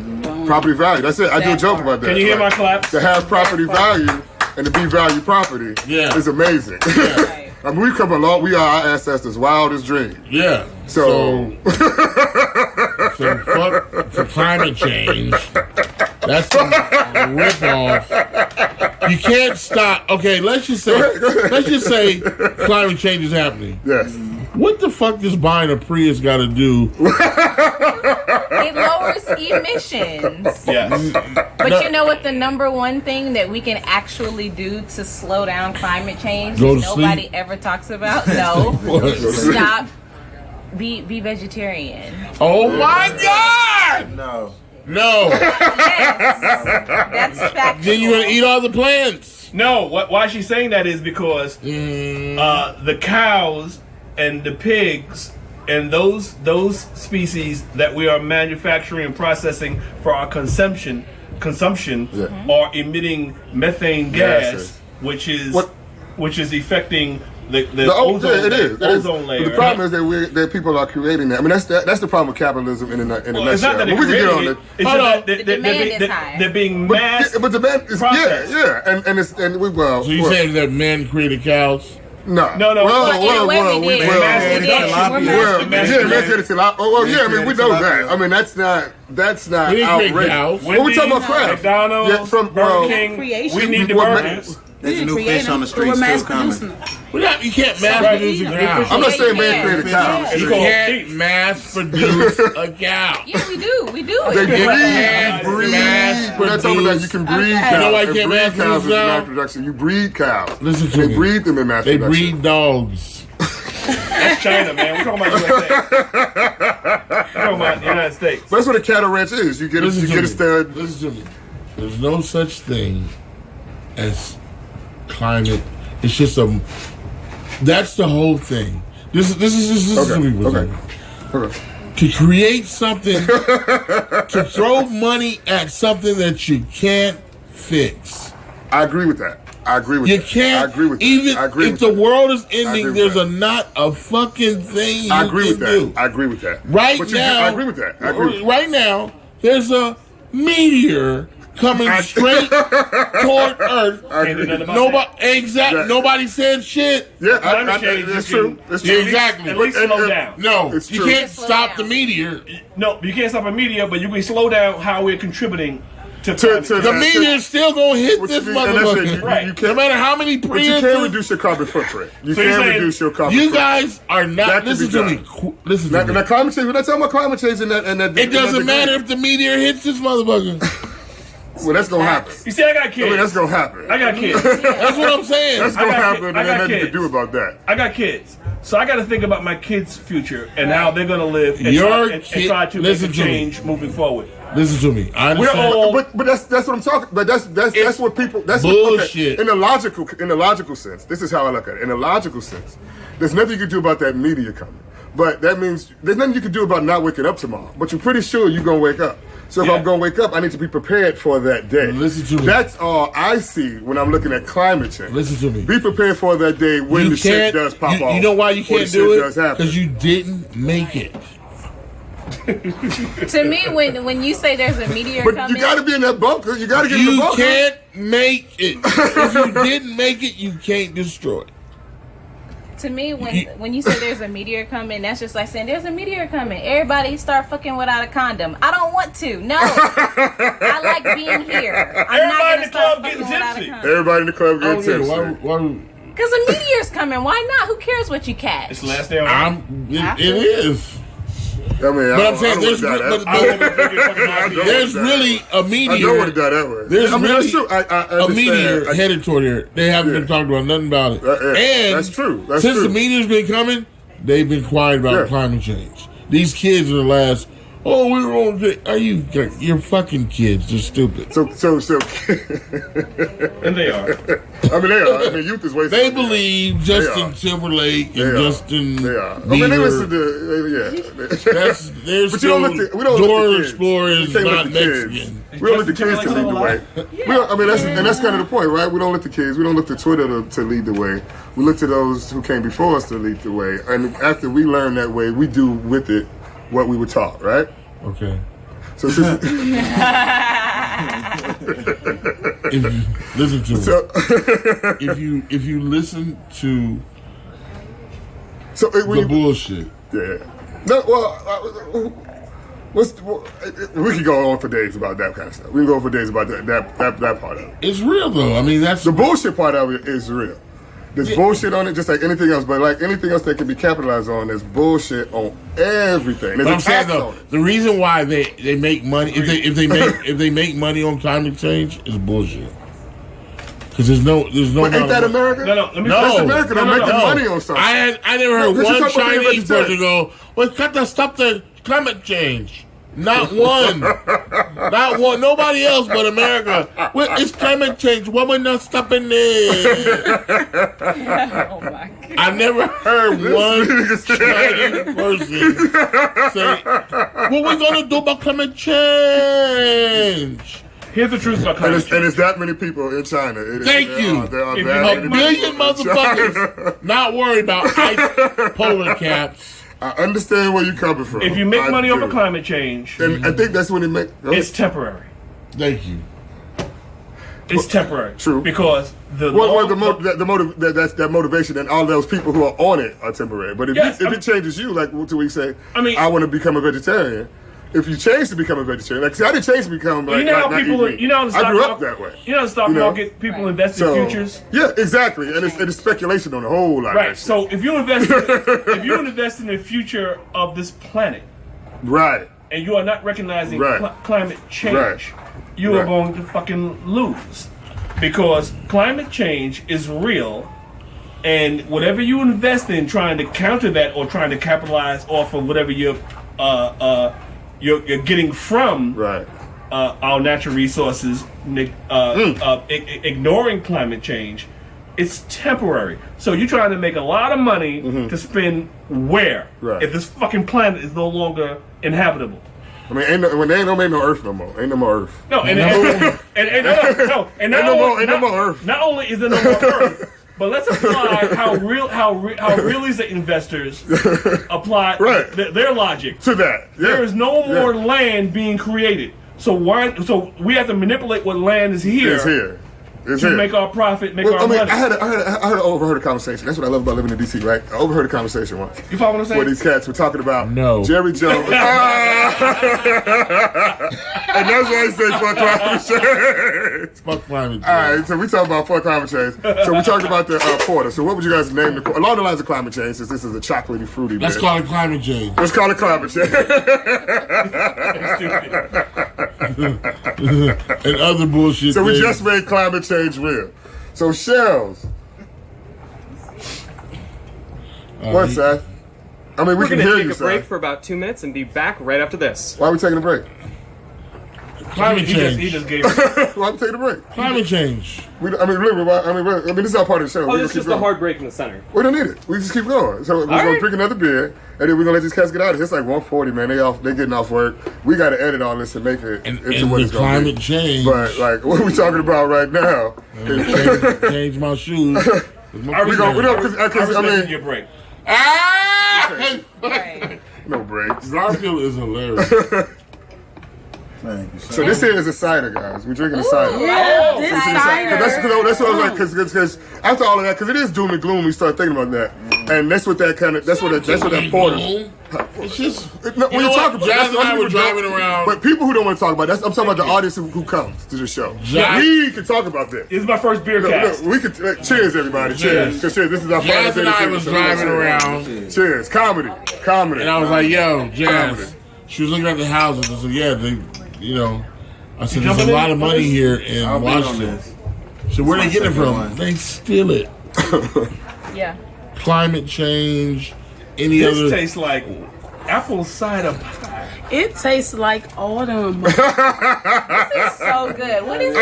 Property value. That's it. I do a joke about that. Can you hear my Like, claps? to have property value and to be value property Yeah. is amazing. I mean, we've come a long. We are our ancestors' wildest dream. Yeah. So So fuck for climate change. That's a rip-off. You can't stop. Okay, let's just say climate change is happening. yes, What the fuck does buying a Prius got to do? It lowers emissions. yes. But you know what? The number one thing that we can actually do to slow down climate change Go that to nobody sleep. ever talks about? No. What? Stop. Be vegetarian. Oh my God! No. No. Yes. That's factual. Then you're gonna eat all the plants. No, why she's saying that is because the cows and the pigs and those species that we are manufacturing and processing for our consumption are emitting methane gas, which is affecting the ozone layer. But the problem is that people are creating that. I mean, that's the problem with capitalism in a nutshell. It's not that But we can get on it. It's Hold just on. that The demand is high. they're being mass. But the man is processed. well. So you saying that men created cows? No. No. Well, in a way we did. Well, We did. well, yeah, I mean, we know that. I mean, that's not We didn't create outrageous. cows. When we talking about craft, McDonald's, yeah, from Burger King, creation. we need the What burgers. There's a new Create fish on the them. streets We're mass still coming. producing them. You can't mass Right. produce a cow. I'm not Yeah, saying you man can. created cows. It's You called can't beef. mass produce a cow. Yeah, we do. We do They it. breed. can't Breed. We're not talking about you can breed Okay. cows. You know why you And can't breed mass cows produce is mass now? production. You breed cows. Listen to They me. breed them in mass They production. breed dogs. That's China, man. We're talking about USA. We're talking about the United States. But that's what a cattle ranch is. You get a stud. Listen to me. There's no such thing as climate. It's just that's the whole thing. This is to me for a second. Okay. To create something, to throw money at something that you can't fix. I agree with that. You can't. I agree with that. Even I agree if with the that. world is agree ending, with there's that. not a fucking thing you I agree can with that. do. I agree with that. Right But now, I agree with that. I agree with that. Right now, there's a meteor coming straight toward Earth. Nobody said shit. Yeah, that's true. That's true. Exactly. At least slow down. No, It's you true. can't stop the meteor. No, you can't stop a meteor, but you can slow down how we're contributing to climate change. The meteor's still gonna hit What this you mean? And that's it. motherfucker. Right. You No can't, matter how many but you can't preemptive. reduce your carbon footprint. You So you're can't saying reduce your carbon You footprint. guys are That not. can Listen be to done. me. Listen to me. Now, climate change, we're not talking about climate change in that. It doesn't matter if the meteor hits this motherfucker. Well, that's going to happen. You see, I got kids. I mean, that's going to happen. I got kids. That's what I'm saying. That's going to happen, and I got there's nothing you kids. can do about that. I got kids. So I got to think about my kids' future and how they're going to live and try to make listen a to me. change moving forward. Listen to me. I We're understand. all- But that's what I'm talking. But that's what people. That's bullshit. What, okay, in the logical sense, this is how I look at it. In the logical sense, there's nothing you can do about that meteor coming. But that means there's nothing you can do about not waking up tomorrow. But you're pretty sure you're gonna wake up. So if Yeah. I'm gonna wake up, I need to be prepared for that day. Listen to me. That's all I see when I'm looking at climate change. Listen to me. Be prepared for that day when the shit does pop off. You know why you or the can't do shit it? does happen. Because you didn't make it. To me, when you say there's a meteor But coming, you got to be in that bunker. You got to get in the You bunker. can't make it. If you didn't make it, you can't destroy it. to me, when you say there's a meteor coming, that's just like saying there's a meteor coming. Everybody start fucking without a condom. I don't want to. No, I like being here. I'm not Everybody gonna in the start club fucking getting without a tipsy. condom. Everybody in the club getting tipsy. Because a meteor's coming. Why not? Who cares what you catch? It's the last day on It is. I mean, But I'm saying there's really a I don't meteor. want to die that way. There's I mean, really that's true. I a understand. meteor headed toward here. They haven't been talking about nothing about it. And that's true. That's since true. the meteor's been coming, they've been quiet about Yeah. climate change. These kids are the last. Oh, we were on. Are you're fucking kids? They're stupid. So. And they are. I mean, they are. I mean, youth is wasting. They believe Justin are. Timberlake and They are. Justin. They are. I Bieber. mean, they listen to. There's But you don't let the. We don't Dora let the kids. Explorer We is can't let not the kids. Mexican. We don't let the kids to lead the way. We don't, I mean, that's kind of the point, right? We don't let the kids. We don't look to Twitter to lead the way. We look to those who came before us to lead the way. And after we learn that way, we do with it what we were taught, right? Okay. So since, If you listen to so, if you listen to so when the you, bullshit, yeah. No, well, we could go on for days about that kind of stuff. We can go on for days about that part of it. it's real though. I mean, that's The bullshit part of it is real. There's bullshit on it, just like anything else. But like anything else that can be capitalized on, there's bullshit on everything. There's But a I'm saying tax though, on it. the reason why they make money if they make money on climate change is bullshit. Because there's no. But ain't that America? No, let me That's America. They're making money on something. I never heard Because you're one talking about being Chinese vegetarian. person go, "Well, got to stop the climate change." Not one. Not one. Nobody else but America. Well, it's climate change. Why we're not stopping it? Oh my god. I never heard one Chinese person say, "What we gonna do about climate change?" Here's the truth about And climate it's, change. and it's that many people in China. Thank you. There are If that you many A people billion in China. motherfuckers not worried about ice polar caps. I understand where you're coming from. If you make money I off do. of climate change, And I think that's when it makes. it's temporary. Thank you. It's temporary. True. Because the Well, long- that motivation and all those people who are on it are temporary. But if, Yes, if I mean- it changes you, like what do we say? I mean- I want to become a vegetarian. If you change to become a vegetarian, like see, I didn't change to become like you know how not people, eat meat. you know, in the stock I grew up market, that way. You know, in the stock You know? market, people Right. invest So in futures. yeah, exactly, and it's speculation on the whole lot. of Right. that shit. So if you invest, in the future of this planet, right, and you are not recognizing Right. climate change, Right. you are Right. going to fucking lose. Because climate change is real, and whatever you invest in trying to counter that or trying to capitalize off of whatever you're getting from right, our natural resources, ignoring climate change, it's temporary. So you're trying to make a lot of money to spend where? Right. If this fucking planet is no longer inhabitable. I mean, ain't no Earth no more. Ain't no more Earth. No, and Ain't no more Earth. Not only is there no more Earth, but let's apply how real estate investors apply Right. their logic. To that, yeah. There is no more Yeah. land being created. So why? So we have to manipulate what land is here. It's here. It's to here. make our profit, make our I mean, money. I had overheard a conversation. That's what I love about living in D.C., right? I overheard a conversation once. You follow what I'm saying? Where these cats were talking about Jerry Jones. And that's why I say fuck climate change. Fuck climate change. All right, so we talking about fuck climate change. So we talked about the porter. So what would you guys name the along the lines of climate change, since this is a chocolatey, fruity Let's beer. call it climate change. Let's call it climate change. And other bullshit So we things. just made climate change real. So Shells. What, Seth? I mean, we We're can going hear to you, take a break Seth. for about 2 minutes and be back right after this. Why are we taking a break? Climate change. He just gave it. Why are we taking a break? Climate change. Literally, this is our part of the show. Oh, this is just a hard break in the center. We don't need it. We just keep going. So we're going to drink another beer, and then we're going to let these cats get out of here. It's like 1:40, man. They getting off work. We got to edit all this and make it into what it's going to be. Climate change. But, like, what we talking about right now is... change my shoes. I mean, your break. No breaks. Garfield is hilarious. Thank you, sir. So this here is a cider, guys. We're drinking a cider. Yeah, this cider. That's what I was like, because after all of that, because it is doom and gloom, we start thinking about that, and that's what that porter. It's just When you talk about Jazz and I were driving around. but people who don't want to talk about that, I'm talking about the audience who comes to the show. We can talk about this. This is my first beer cast. We could cheers, everybody. Cheers. Cheers. This is our Jazz and I final was day. driving around, Cheers. Comedy. and I was like, "Yo, Jazz." She was looking at the houses. I said, "Yeah, I said, "There's a lot of money here in Washington." So where they get it from? They steal it. Yeah. Climate change. This tastes like apple cider pie. It tastes like autumn. This is so good. What is it?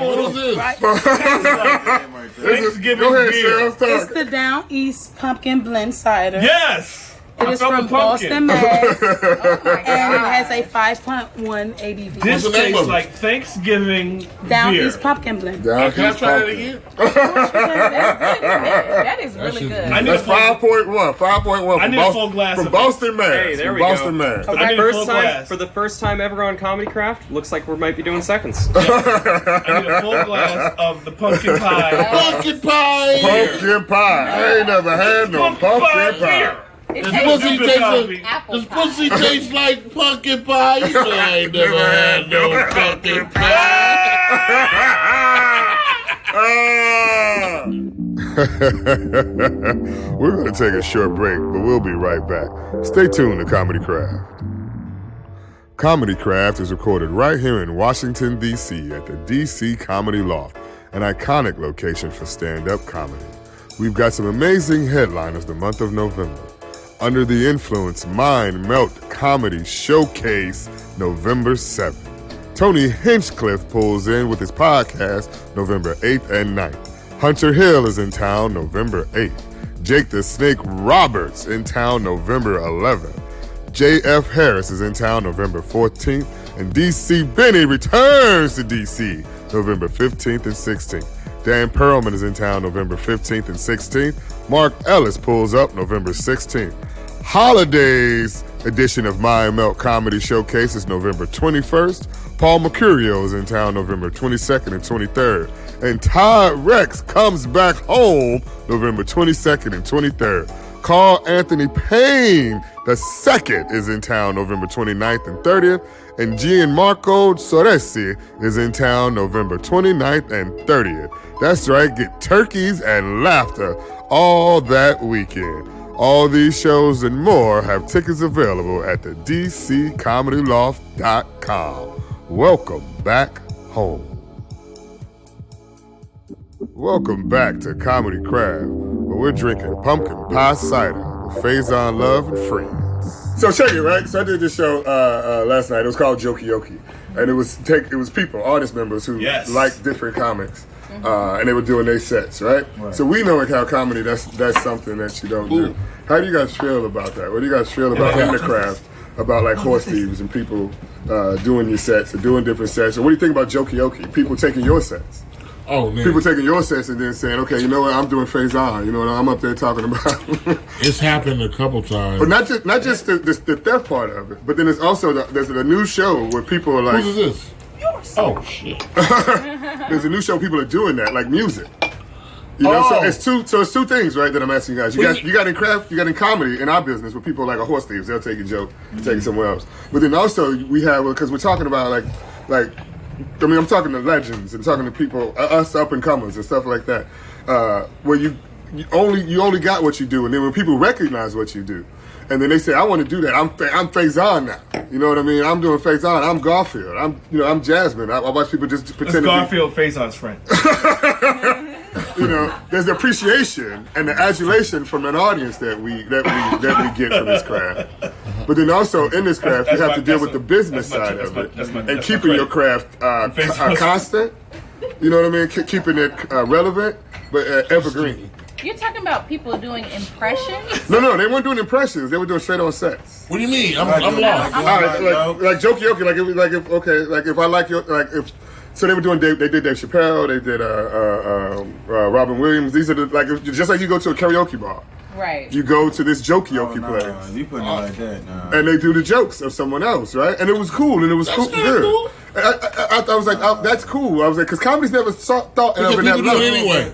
What is this? Thanksgiving Go ahead, beer. Cheryl. It's the Down East Pumpkin Blend Cider. Yes. It I is felt from the pumpkin. Boston, Mass. Oh my And it God. has a 5.1 ABV. This the name tastes of it? like Thanksgiving Down beer. East Pumpkin Blend. Can I try that again? That is really shit's good. I need a That's full, 5.1. 5.1. I need a full glass from of Boston, Mass. Hey, there From we Boston, go. Mass. I need a full glass. For the first time ever on Comedy Craft, looks like we might be doing seconds. I need a full glass of the pumpkin pie. Pumpkin pie. Pumpkin pie. I ain't never had no pumpkin pie. It This tastes pussy Stupid tastes coffee. like, apple this pie. pussy tastes like pumpkin pie. You say I ain't never had no pumpkin pie. We're going to take a short break, but we'll be right back. Stay tuned to Comedy Craft. Comedy Craft is recorded right here in Washington, D.C. at the D.C. Comedy Loft, an iconic location for stand-up comedy. We've got some amazing headliners the month of November. Under the Influence Mind Melt Comedy Showcase, November 7th. Tony Hinchcliffe pulls in with his podcast, November 8th and 9th. Hunter Hill is in town, November 8th. Jake the Snake Roberts in town, November 11th. J.F. Harris is in town, November 14th. And D.C. Benny returns to D.C., November 15th and 16th. Dan Perlman is in town November 15th and 16th. Mark Ellis pulls up November 16th. Holidays edition of My Melt Comedy Showcase is November 21st. Paul Mercurio is in town November 22nd and 23rd. And Todd Rex comes back home November 22nd and 23rd. Carl Anthony Payne II is in town November 29th and 30th. And Gianmarco Soresi is in town November 29th and 30th. That's right, get turkeys and laughter all that weekend. All these shows and more have tickets available at the DCComedyLoft.com. Welcome back home. Welcome back to Comedy Craft, where we're drinking pumpkin pie cider with Faizon Love and friends. So check it, right? So I did this show last night. It was called Jokey, and it was people, audience members who like different comics, and they were doing their sets, right? So we know in how comedy that's something that you don't do. How do you guys feel about that? What do you guys feel about in the craft, about like horse thieves and people doing your sets or doing different sets? Or what do you think about Jokey? People taking your sets? Oh, man. People taking your sets and then saying, okay, you know what, I'm doing Faizon. You know what, I'm up there talking about. It's happened a couple times. But not just the theft part of it, but then there's also there's a new show where people are like, whose is this? Yours. Oh shit. There's a new show people are doing that, like music. You know, so it's two things, right, that I'm asking you guys. You got in craft, you got in comedy in our business where people are like horse thieves. They'll take a joke and take it somewhere else. But then also we have, because we're talking about like I mean, I'm talking to legends and talking to people, us up and comers and stuff like that, where you only got what you do, and then when people recognize what you do, and then they say, I want to do that. I'm Faizon now. You know what I mean? I'm doing Faizon. I'm Garfield. I'm Jazmyn. I watch people just pretend. It's Garfield, Faizon's friend. You know, there's the appreciation and the adulation from an audience that we get from this craft. But then also in this craft, you have to deal with the business side of it and keeping your craft constant. You know what I mean? Keeping it relevant, but evergreen. You're talking about people doing impressions? No, they weren't doing impressions. They were doing straight on sets. What do you mean? I'm lost. Like jokey, if I like your So they were doing. They did Dave Chappelle. They did Robin Williams. These are just like you go to a karaoke bar. Right. You go to this place. You putting it like that, nah. And they do the jokes of someone else, right? And it was cool. And it was cool. Good. Cool. I was like, that's cool. I was like, because comedy's never thought of in that level. Anyway.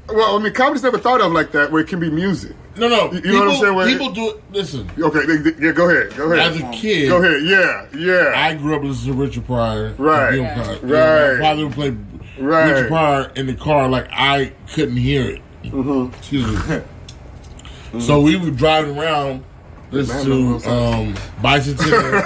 Well, I mean, comedy's never thought of like that, where it can be music. No. You know what I'm saying? People do it. Listen. Okay, yeah, go ahead. As a kid, go ahead. Yeah. I grew up listening to Richard Pryor. Right. My father would play Richard Pryor in the car like I couldn't hear it. Mm-hmm. Excuse me. So we were driving around. Listen to Bicentennial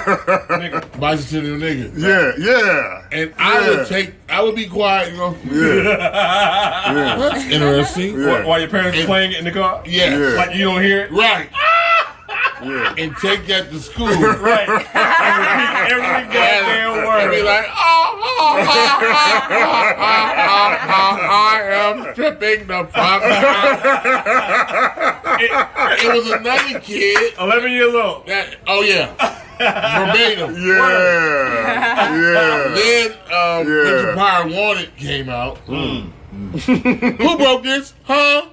Nigga. Yeah. And I would be quiet and go, yeah. That's interesting. Yeah. While your parents are playing it in the car? Yeah. Like you don't hear it? Right. Yeah. And take that to school. Right. And repeat every goddamn word. And be like, I am tripping the fuck out. It was another kid. 11 years old. Verbatim. Yeah. Then Richard Pryor Wanted came out. Who broke this? Huh?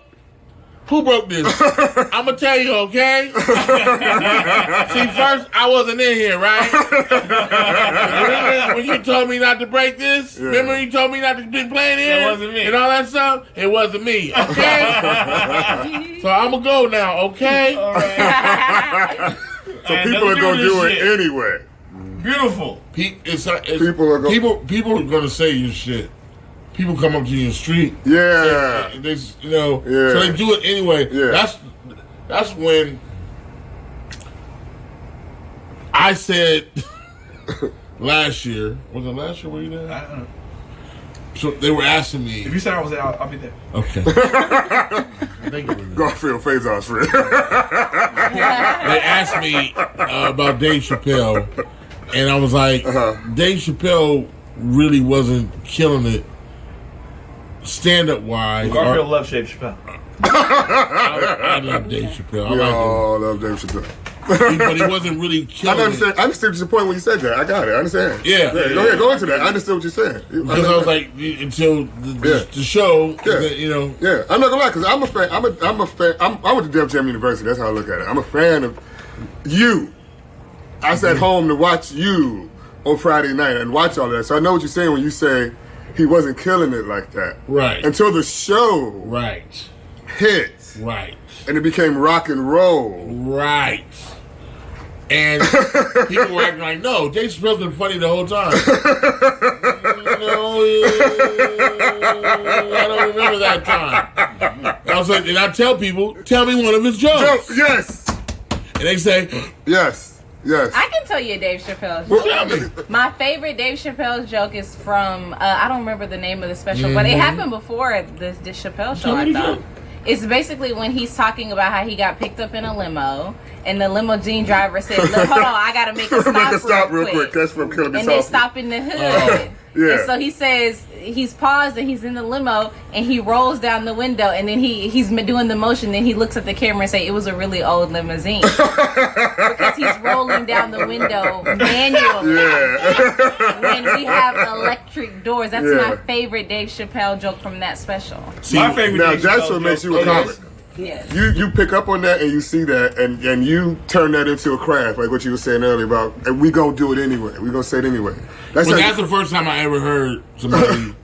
Who broke this? I'm going to tell you, okay? See, first, I wasn't in here, right? Remember when you told me not to break this? Yeah. Remember you told me not to be playing here? It wasn't me. And all that stuff? It wasn't me, okay? So I'm going to go now, okay? All right. So people are going to do it anyway. Beautiful. People are going to say your shit. People come up to you in the street. Yeah. So they do it anyway. Yeah. That's when I said last year. Was it last year? Were you there? I don't know. So they were asking me. If you said I was there, I'll be there. Okay. Garfield Faizon's friend. They asked me about Dave Chappelle, and I was like, Dave Chappelle really wasn't killing it. Stand-up wise, Garfield loves Dave Chappelle. I love Dave Chappelle. We all love Dave Chappelle. But he wasn't really killing I understood your point when you said that. I got it. I understand. Yeah. Go ahead. Go into that. I understood what you're saying. Because I was like, until the show, you know. Yeah. I'm not gonna lie, because I'm a fan. I'm a fan. I went to Def Jam University. That's how I look at it. I'm a fan of you. I sat home to watch you on Friday night and watch all that. So I know what you're saying when you say he wasn't killing it like that. Right. Until the show hit. Right. And it became rock and roll. Right. And people were acting like, no, Dave Chappelle's been funny the whole time. No, I don't remember that time. And I was like, and I tell people, tell me one of his jokes. Yes. And they say, yes. I can tell you a Dave Chappelle joke. Tell me. My favorite Dave Chappelle joke is from, I don't remember the name of the special, but it happened before this Chappelle show, I thought. It's basically when he's talking about how he got picked up in a limo, and the limousine driver said, look, hold on, I got to make a stop real quick. That's from Killing Me And they stop in the hood. And so he says, he's paused and he's in the limo and he rolls down the window and then he's doing the motion. Then he looks at the camera and say, "It was a really old limousine," because he's rolling down the window manually. When we have electric doors, that's my favorite Dave Chappelle joke from that special. See, my favorite. Now that's what makes you a comic. Yes. You pick up on that and you see that and you turn that into a craft, like what you were saying earlier about, and we gonna do it anyway. We gonna say it anyway. That's the first time I ever heard somebody.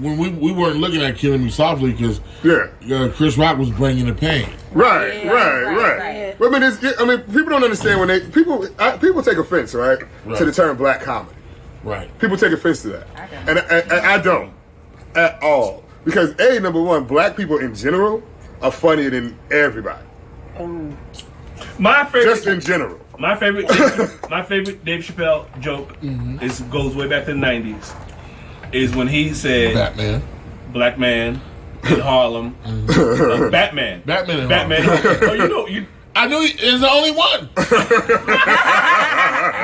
When we weren't looking at Killing Me Softly because Chris Rock was bringing the pain. Right. Well, I mean, people don't understand when people take offense, right, to the term black comedy. Right. People take offense to that, and I don't at all, because number one, black people in general are funnier than everybody. My favorite, just in general. My favorite Dave Chappelle joke goes way back to the 90s. Is when he said black man in Harlem, Batman. Oh, I knew there's the only one.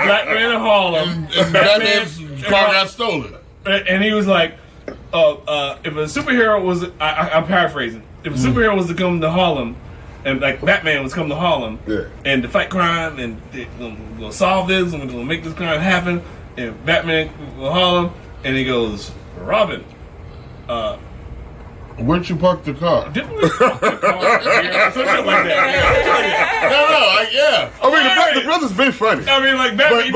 Black man in Harlem, and Batman's car got stolen. And he was like, if a superhero was, I'm paraphrasing, if a superhero was to come to Harlem, and like Batman was coming to Harlem, and to fight crime, and we're gonna solve this, and we're gonna make this crime happen, and Batman to Harlem. And he goes, Robin, where'd you park the car? Didn't we park the car? Something like that. I mean, the brother's been funny. I mean, like Batman,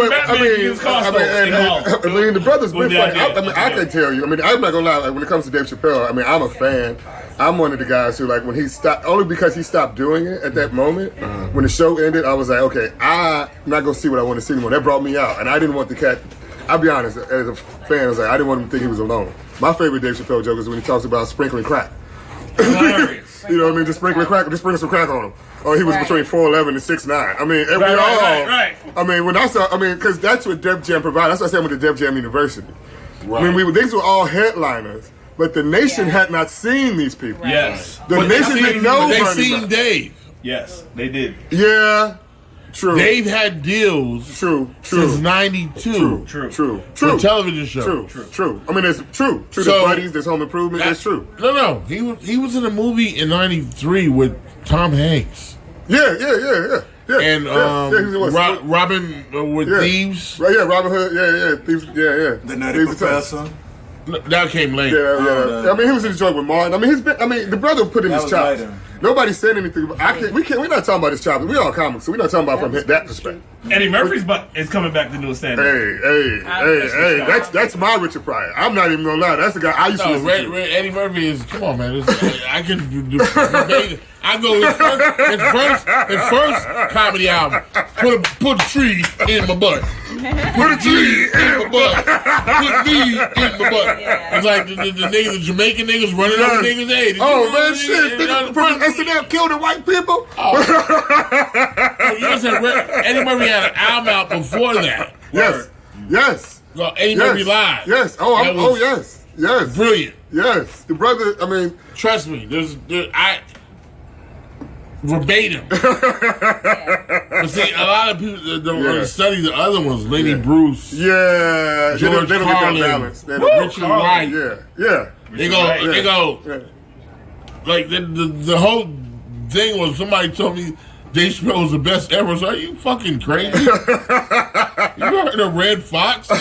the brother's been funny. I can tell you. I mean, I'm not gonna lie. Like, when it comes to Dave Chappelle, I mean, I'm a fan. I'm one of the guys who, like, when he stopped, only because he stopped doing it at that moment. When the show ended, I was like, okay, I'm not gonna see what I want to see anymore. That brought me out, and I didn't want the cat. I'll be honest, as a fan, I was like, I didn't want him to think he was alone. My favorite Dave Chappelle joke is when he talks about sprinkling crack. Hilarious. You know what I mean? Just sprinkling some crack on him. Or he was between 4'11" and 6'9". I mean, we all. Right. I mean, because that's what Def Jam provided. That's what I said with the Def Jam University. Right. I mean, these were all headliners, but the nation had not seen these people. Right. Yes. The nation didn't know. They seen Dave. Yes, they did. Yeah. True. They've had deals since '92. True. For television shows. True. I mean, it's true. There's Buddies, there's Home Improvement. That's true. No. He was in a movie in '93 with Tom Hanks. Yeah. And Robin with Thieves. Right, Robin Hood. Yeah. Thieves. Yeah. The Nutty Professor. That came later. Yeah. I mean, he was in the joint with Martin. I mean, the brother put in his chops. Later. Nobody said anything. We're not talking about his chops. We all comics, so we're not talking about from that perspective. Eddie Murphy's butt is coming back to do a stand-up. Hey. That's my Richard Pryor. I'm not even gonna lie. That's the guy I used to listen to. Eddie Murphy is. Come on, man. I can do. I go his first comedy album. Put a tree in my butt. Put a tree in my butt. Put me in my butt. Yeah. It's like the niggas, the Jamaican niggas running over niggas' head. Man, shit. SNL killed the white people. You know what I'm saying? Eddie Murphy had an album out before that. Yes. Well, Eddie Murphy Live. Yes. Yes. Brilliant. Yes. The brother, I mean. Trust me, verbatim. But see, a lot of people don't study the other ones. Lady Bruce. Yeah. George Carlin. Richard Wright. Yeah. They go. Like the whole thing was somebody told me Dave Chappelle was the best ever. So are you fucking crazy? You heard of Red Fox? Well,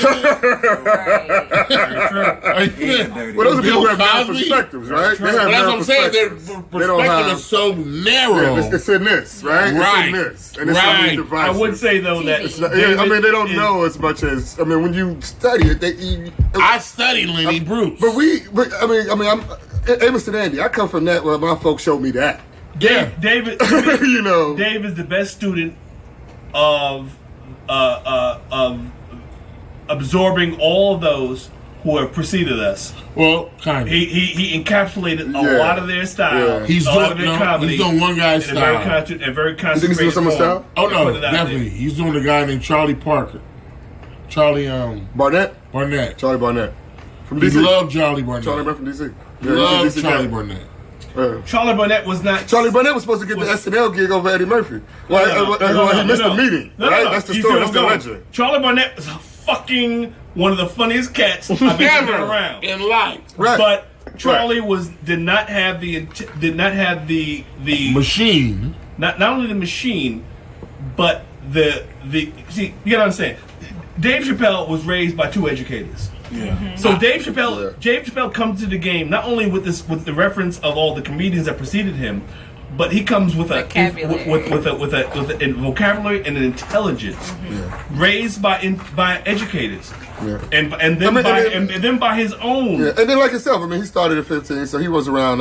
those are people who have different perspectives, right? That's what I'm saying. Their perspective is so narrow. It's in this, right? Right. It's in this. And it's I would say though that they don't know as much as when you study it. I studied Lenny Bruce, I'm Amos and Andy. I come from that where my folks showed me that. David, Dave is the best student of absorbing all of those who have preceded us. Well, kind of. He encapsulated a lot of their style. Yeah. He's doing one guy's style. Very concentrated. You think he's doing some style? Oh no, definitely. He's doing a guy named Charlie Parker. Barnett. Charlie Barnett. From DC. He loved Charlie Barnett. Charlie Barnett from DC. Loved Charlie Barnett. Charlie Barnett was not. Charlie Barnett was supposed to get the SNL gig over Eddie Murphy. He missed the meeting. Right? That's the story. That's the legend. Charlie Barnett was a fucking one of the funniest cats I've ever been around in life. Right. But Charlie did not have the machine. Not only the machine, but the see, you gotta understand. Dave Chappelle was raised by two educators. Yeah. Mm-hmm. So Dave Chappelle comes to the game not only with the reference of all the comedians that preceded him, but he comes with a vocabulary and an intelligence raised by educators. Yeah. And then by his own. Yeah. And then like himself, I mean, he started at 15, so he was around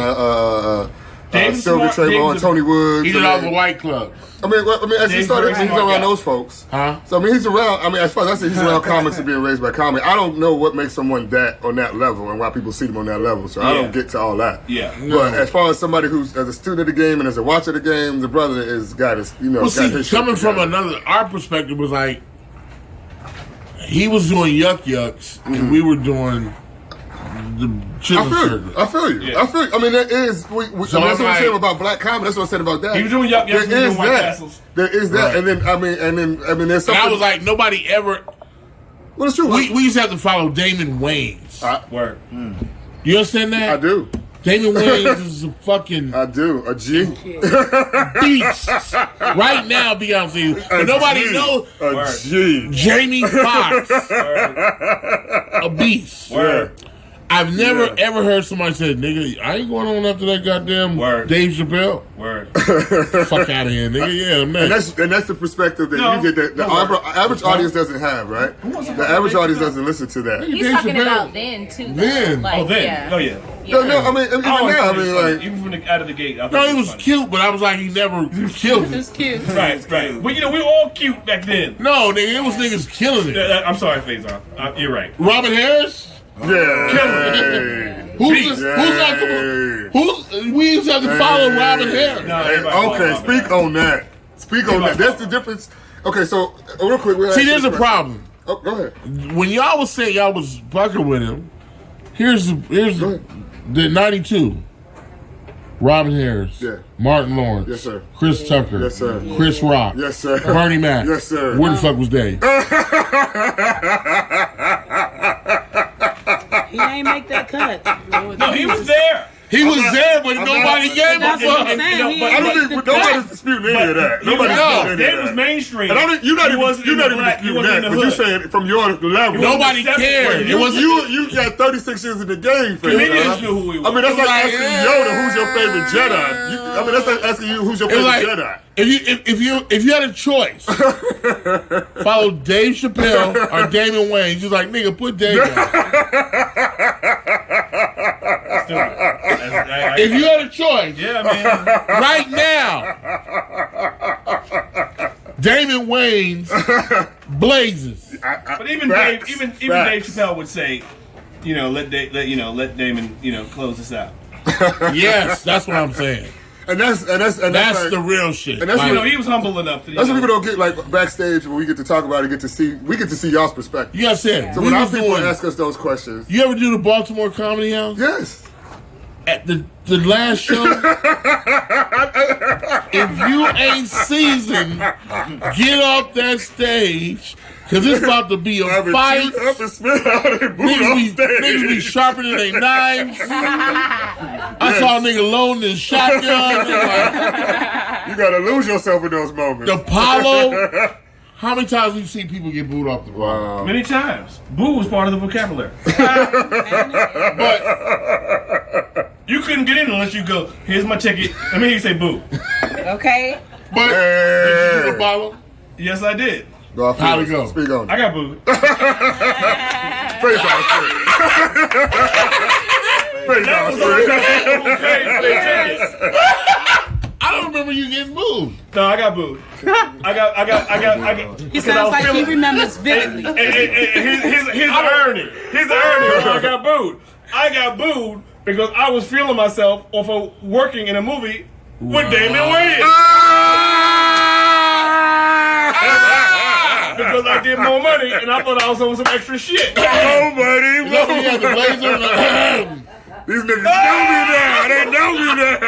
Sylvia Trayvon, Tony Woods. He did all the white clubs. I mean, as he started, he's around those folks. Huh? So I mean, he's around. I mean, as far as I say, he's around comics and being raised by comedy. I don't know what makes someone on that level and why people see them on that level. So I don't get to all that. Yeah. But as far as somebody who's as a student of the game and as a watcher of the game, the brother is got his, Well, see, coming from our perspective was like he was doing Yuck Yucks and we were doing the chicken circus. I feel you. Yeah. I mean, that is. That's what I'm saying about black comedy. That's what I said about that. He was doing Yuck Yucks. He was doing White Castles. There is that, Right. and then I mean, there's something. And I was like, nobody ever. Well, it's true. We used to have to follow Damon Wayans. Word. You understand that? I do. Damon Wayans is a fucking I do. A G. beast. Right now, Beyonce. But nobody knows. A G. Jamie Foxx. A beast. Word. I've never ever heard somebody say, nigga, I ain't going on after that goddamn Dave Chappelle. Word. Fuck out of here, nigga. Yeah, I'm next. And that's the perspective that you get that the average audience doesn't have, right? The average audience doesn't listen to that. He's Dave talking Chappelle. about then too. Then. Like, Then. yeah. Oh yeah. No, I mean, even now, I mean, like, even from out of the gate. No, he was cute, but I was like, he never killed it. It's cute. Right. But we were all cute back then. No, nigga, it was niggas killing it. I'm sorry, Faizon. You're right. Robert Harris? yeah. We used to have to follow Robert Harris. No, everybody Okay, speak on that. That's the difference. Okay, so real quick. See, there's a problem. Oh, go ahead. When y'all was saying y'all was fucking with him, here's the 92. Robin Harris. Yeah. Martin Lawrence. Yes, sir. Chris Tucker. Yes, sir. Chris Rock. Yes, sir. Bernie Mac. Yes, sir. Where the fuck was Dave? He ain't make that cut. No, he was there. He was there, but nobody gave a That's what I'm fuck. saying. He I ain't don't make think the nobody's cut. disputing any of that. Nobody's No. disputing any Dave of was that. mainstream. And you're not even disputing that, but you're saying from your level. Nobody cared. It wasn't. You got 36 years in the game, Comedians knew who he was. I mean, that's like Like, asking Yoda who's your favorite Jedi. I mean, that's like asking you who's your It was favorite like Jedi. if you had a choice, follow Dave Chappelle or Damon Wayans. You're like, nigga, put Dave on. If you had a choice, Yeah, man. right now, Damon Wayans blazes. But even Facts. Dave, even Dave Facts. Chappelle would say, let Damon, close this out. Yes, that's what I'm saying. And that's That's the real shit. And that's Like, what He was humble enough to. That's what people don't get like backstage when we get to talk about it. We get to see y'all's perspective. you gotta say, So when our people ask us those questions, you ever do the Baltimore Comedy House? yes. At the last show, if you ain't seasoned, get off that stage, because it's about to be a fight. Up and spit out and boot Niggas be sharpening their knives. I saw a nigga loading his shotgun. You gotta lose yourself in those moments. The Apollo. How many times have you seen people get booed off the Apollo? Many times. Boo was part of the vocabulary. But You couldn't get in unless you go, here's my ticket. I mean, he say boo. Okay. did you do the Apollo? Yes, I did. How'd it go? Speak on I it. got booed. Face on I don't remember you getting booed. No, I got booed. I got. He sounds like he remembers vividly. Here's the irony. Here's the irony why I got booed. I got booed because I was feeling myself off of working in a movie with Damon Wayans. Because I did more money and I thought I was on some extra shit. Oh, buddy. You had the blazer and the These niggas know me now. They know me now.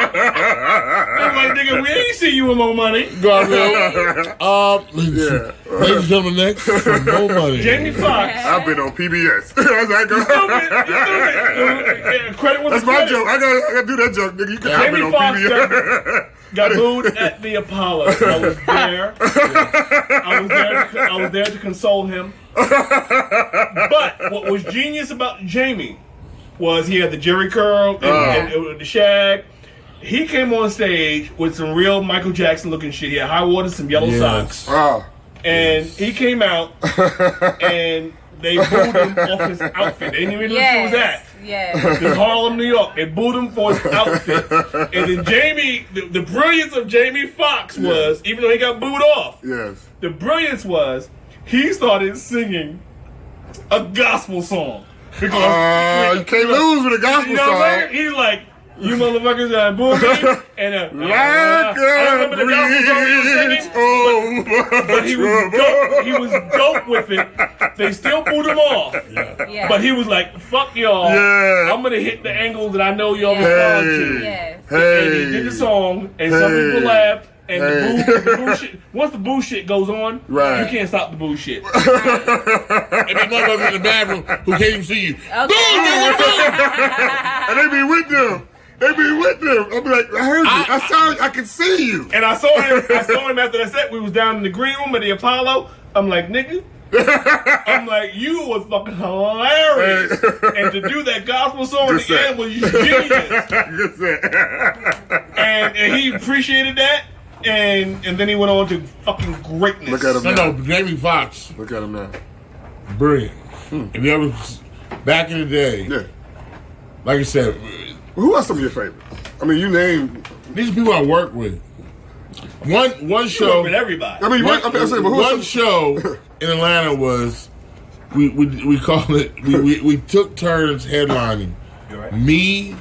I'm like, nigga, we ain't see you with more money. Garfield. Ladies and gentlemen, next, for more money. Jamie Foxx. I've been on PBS. That's Credit was my credit. joke. I gotta do that joke, nigga. You can have been on Foxx PBS. got booed at the Apollo. I was there. I was there to console him. But what was genius about Jamie was he had the Jerry curl and the shag. He came on stage with some real Michael Jackson looking shit. He had high water, some yellow socks. And he came out and they booed him off his outfit. They didn't even know who was that. Yes. In Harlem, New York. They booed him for his outfit. And then Jamie, the brilliance of Jamie Foxx was, even though he got booed off, the brilliance was he started singing a gospel song. Because you can't lose with a gospel what I'm song. saying? He's like, you motherfuckers got booed me. And Like I don't remember the gospel song he was singing. But he was dope with it. They still booed him off. Yeah. But he was like, fuck y'all. I'm going to hit the angle that I know y'all respond to. Yes. And he did the song, and some people laughed. And the boo shit, once the boo shit goes on, you can't stop the boo shit. And the motherfuckers in the bathroom who can't even see you. Okay. And they be with them. I'll be like, I heard you. I saw you. I can see you. And I saw him after that set. We was down in the green room at the Apollo. I'm like, nigga. I'm like, you was fucking hilarious. And to do that gospel song at the end was genius. And he appreciated that. And then he went on to fucking greatness. Look at him now. No, Jamie Foxx. Look at him now. Brilliant. If you ever, back in the day, like I said, who are some of your favorites? I mean, you named these people I work with. One show with everybody. I mean, one show in Atlanta was we call it we took turns headlining. Right. Me,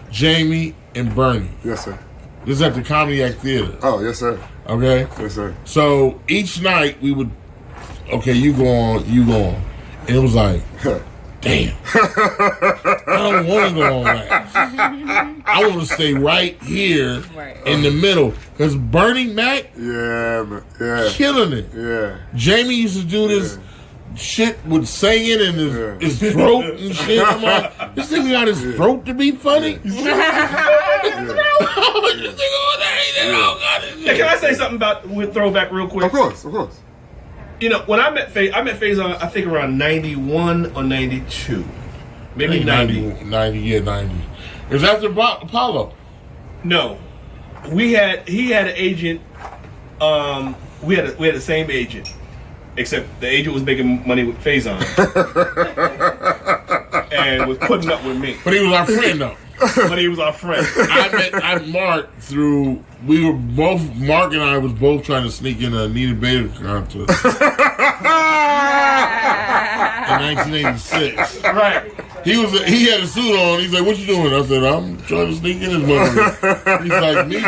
Jamie, and Bernie. Yes, sir. This is at the Comedy Act Theater. Oh, yes, sir. Okay? Yes, sir. So each night we would, you go on. And it was like, damn. I don't want to go on that. I want to stay right here in the middle. Because Bernie Mac, killing it. Yeah. Jamie used to do this shit with singing and his throat and shit. I'm like, this nigga got his throat to be funny? Can I say something with throwback real quick? Of course. You know, when I met Faizon, I think around 91 or 92. Maybe 90. 90. It was after Apollo. No. He had an agent. We had the same agent. Except the agent was making money with Faizon. And was putting up with me. But he was our friend though. But he was our friend. I met Mark through. Mark and I was both trying to sneak in a Anita Baker contest in 1986. Right. He had a suit on. He's like, "What you doing?" I said, "I'm trying to sneak in his motherfucker." He's like, "Me too."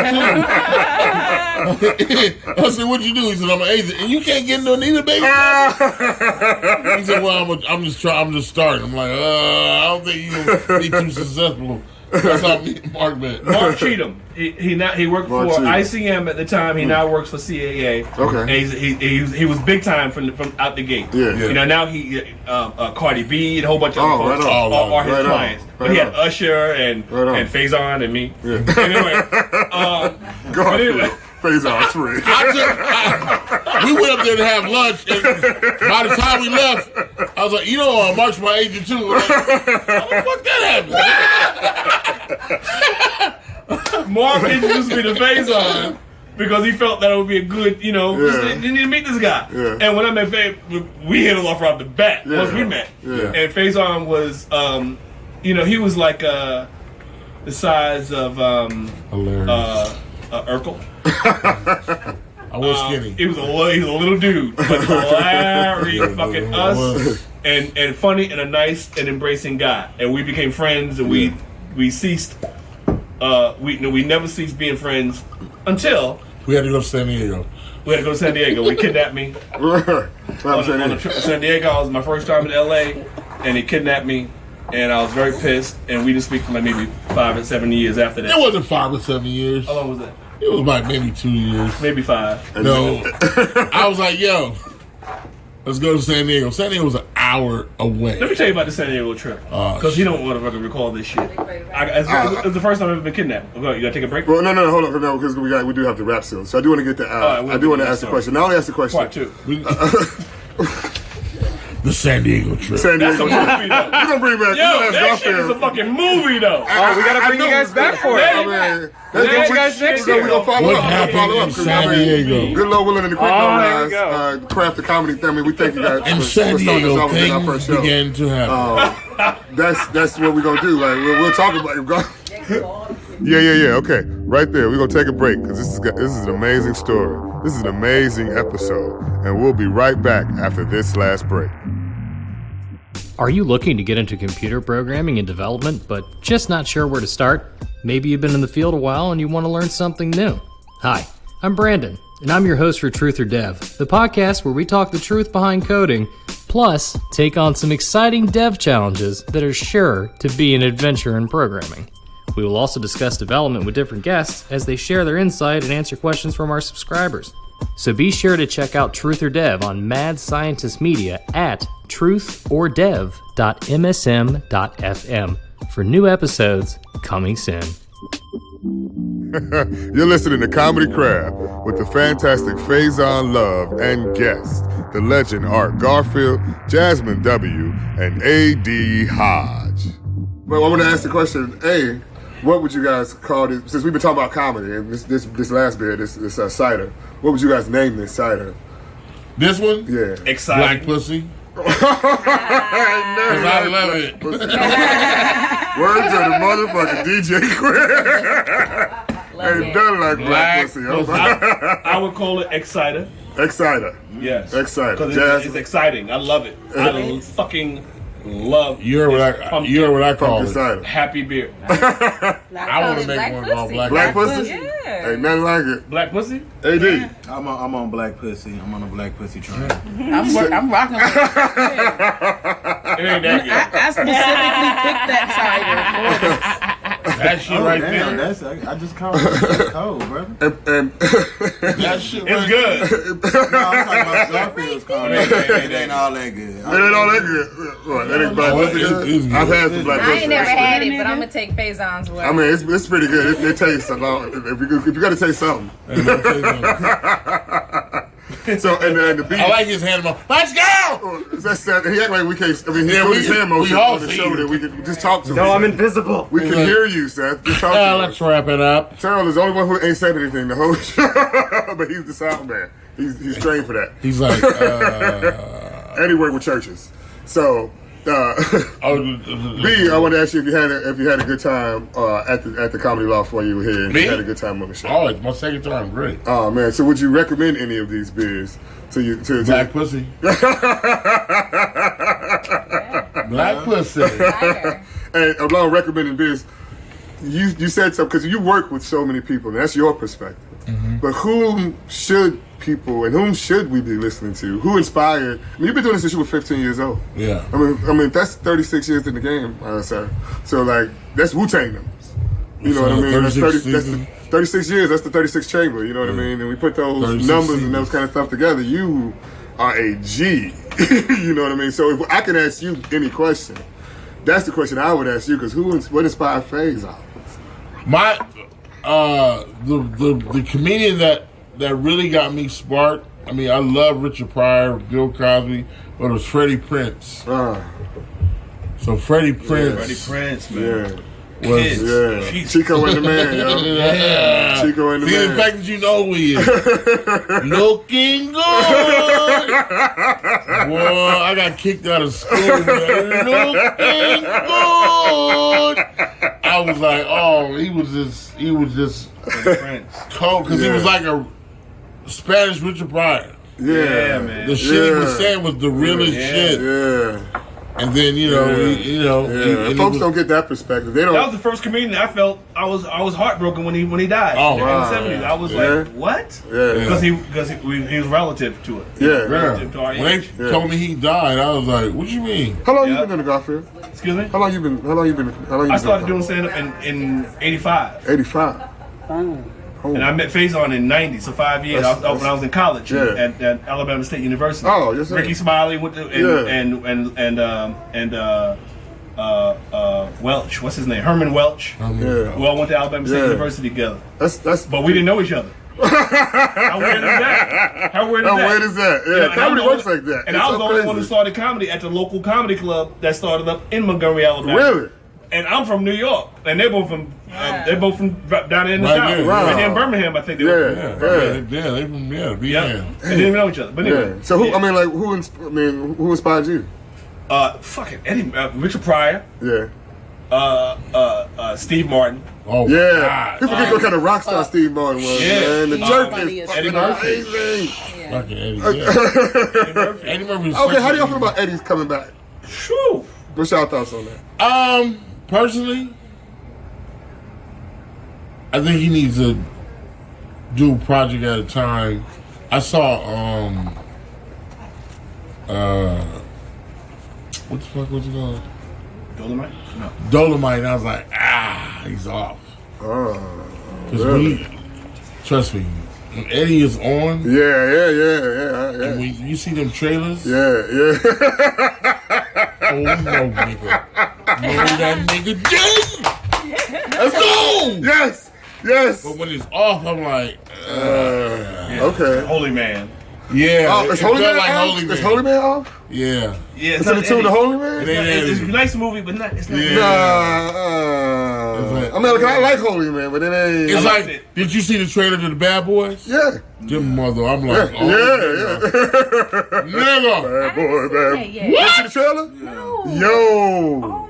I said, "What you do?" He said, "I'm an agent." And you can't get into Anita Baker. He said, "Well, I'm just starting." I'm like, I don't think you gonna be too successful. That's how me and Mark met. Mark Cheatham. He worked for ICM at the time. He now works for CAA. Okay. And he was big time from out the gate. Yeah. You know, now he Cardi B and a whole bunch of other folks are his clients. But he had Usher and Faizon and me. Yeah. Anyway, Faizon's free. We went up there to have lunch, and by the time we left, I was like, Mark's my agent too. Like, how the fuck that happened? Mark introduced me to Faizon because he felt that it would be a good, you need to meet this guy. Yeah. And when I met Faye, we hit it off right off the bat once we met. Yeah. And Faizon was, he was like the size of Urkel. I was skinny. He was a little dude, but hilarious, fucking us, and funny and a nice and embracing guy. And we became friends, and we ceased. We never ceased being friends until we had to go to San Diego. We kidnapped me on a trip to San Diego. It was my first time in LA, and he kidnapped me. and I was very pissed. And we didn't speak for like maybe 5 or 7 years after that. It wasn't 5 or 7 years. How long was that? It was like maybe 2 years. Maybe 5. No. I was like, yo, let's go to San Diego. San Diego was an hour away. Let me tell you about the San Diego trip. Because you don't want to fucking recall this shit. It's the first time I've ever been kidnapped. You gotta take a break? Well, no, hold on, no, because we do have to wrap soon. So I do want to get that out. I do want to ask the question. Now I want to ask the question. Part 2. The San Diego trip. San That's a Diego. movie, though. We're gonna bring back. Yo, that shit is a fucking movie, though. Oh, we gotta bring you guys back for it. I mean, We'll you guys next year. We're gonna follow What up. happened in San Diego? Good Lord willing and the quick there we guys. Craft the comedy thing. I mean, we thank you guys In for San starting us Diego, off with our first things show. began to happen. That's what we're gonna do. Like we'll talk about it. Yeah. Okay, right there. We're gonna take a break because this is an amazing story. This is an amazing episode, and we'll be right back after this last break. Are you looking to get into computer programming and development, but just not sure where to start? Maybe you've been in the field a while and you want to learn something new. Hi, I'm Brandon, and I'm your host for Truth or Dev, the podcast where we talk the truth behind coding, plus take on some exciting dev challenges that are sure to be an adventure in programming. We will also discuss development with different guests as they share their insight and answer questions from our subscribers. So be sure to check out Truth or Dev on Mad Scientist Media at truthordev.msm.fm for new episodes coming soon. You're listening to Comedy Crab with the fantastic Faizon Love and guests, the legend Art Garfield, Jazmyn W, and A.D. Hodge. Well, I want to ask the question, A, what would you guys call this? Since we've been talking about comedy, and this last beer, this cider, what would you guys name this cider? This one? Yeah. Exciting. Black pussy. Because I love it. Words of the motherfucking DJ Crab. Ain't done like black pussy. I would call it Exciter. Exciter. Yes. Exciter. Because it's exciting. I love it. I fucking love You're what I call it. Cider. happy beer. I want to make one called Black pussy? Yeah. Ain't nothing like it. Black pussy? AD. I'm on black pussy. I'm on a black pussy train. I'm rocking with it. It ain't that good. I specifically picked that cider for this. That shit right damn, there. I just called it cold, brother. And That shit It's right good. No, I'm talking about Garfield's cold. It ain't all that good. It ain't all that good. What, that ain't black pussy? it's good. I've had some black I pussy. ain't never It's pretty- had it, but I'm gonna take Faison's word. I mean, it's pretty good. It tastes a lot. If you got to taste something. So and the beat. I like his hand. Let's go! That's that. He act like we can't. I mean, he's Yeah, doing we- his hand motion we all on the see show you. that we can just talk to him. No, I'm invisible. We can hear you, Seth. Just talk to him. Let's wrap it up. Terrell is the only one who ain't said anything the whole show, but he's the sound man. He's trained for that. He's like, And he worked with churches. So, B, I want to ask you if you had a good time at the Comedy Loft while you were here. And Me? you had a good time on the show. oh, it's my second time. Great. Oh man! So would you recommend any of these beers to you? Black pussy. Black pussy. Fire. And along recommending beers, you said something because you work with so many people, and that's your perspective. Mm-hmm. But whom should we be listening to? Who inspired? I mean, you've been doing this since you were 15 years old. Yeah. I mean that's 36 years in the game, sir. So like that's Wu-Tang numbers. You know what I mean? That's 36 years. That's the 36 chamber. You know what I mean? And we put those numbers and those kind of stuff together. You are a G. You know what I mean? So if I can ask you any question, that's the question I would ask you. Because what inspired Faizon? My the comedian that really got me sparked. I mean, I love Richard Pryor, Bill Cosby, but it was Freddie Prinze. So Freddie Prinze, man. Kids. Yeah. Chico and the man, yo. Yeah. Chico and the See, man. the fact that you know who he is. Looking good. Boy, I got kicked out of school, man. Looking good. I was like, oh, he was just cold because he was like a Spanish Richard Pryor. Yeah, man. The shit he was saying was the realest shit. Yeah. And then and folks don't get that perspective. They don't. That was the first comedian I felt I was heartbroken when he died. Oh, in wow. the 70s. I was like, what? Yeah. Because he was relative to it. Yeah. Relative to our When they age. told me he died, I was like, "What you mean?" How long you been in the Garfield? Excuse me. How long you been? I started doing stand up in '85. 85. And I met Faizon in '90, so 5 years. When I was in college at Alabama State University. Oh, yes, sir. Ricky Smiley went to Welch. What's his name? Herman Welch. Yeah. We all went to Alabama State University together. That's. But we didn't know each other. How weird is that? How weird is that? Yeah, comedy works like that. And I was the only one who started comedy at the local comedy club that started up in Montgomery, Alabama. Really? And I'm from New York, and they're both from down there in the Right south, there. right there in Birmingham. I think they were. They from They didn't even know each other. But anyway, So who inspired you? Fucking Eddie, Richard Pryor, Steve Martin. Oh, Yeah, God. people forget what kind of rock star Steve Martin was. Yeah. Man, the jerk is Eddie fucking Murphy. amazing. Fucking Eddie. Eddie Murphy. Eddie Murphy. Okay, how do y'all feel about Eddie's coming back? Phew. What's y'all thoughts on that? Personally, I think he needs to do a project at a time. I saw what the fuck was it called? Dolomite? No. Dolomite, and I was like, he's off. Because trust me, when Eddie is on, Yeah. and when you see them trailers, Yeah. oh no, nigga. No, that nigga did. Let's go! Yes. But when it's off, I'm like, Okay. Holy Man. yeah. Oh, is Holy Man like off? Holy Man. Is Holy Man off? Yeah. Yeah, Is it the tune to Holy Man? It's a nice movie, but it's not. Yeah. I like Holy Man, but it ain't. It's liked like, it. did you see the trailer to the Bad Boys? Yeah. Them mother, I'm like, Yeah. nigga. Bad boy, bad. Yeah, yeah. You see the trailer? No. Yo.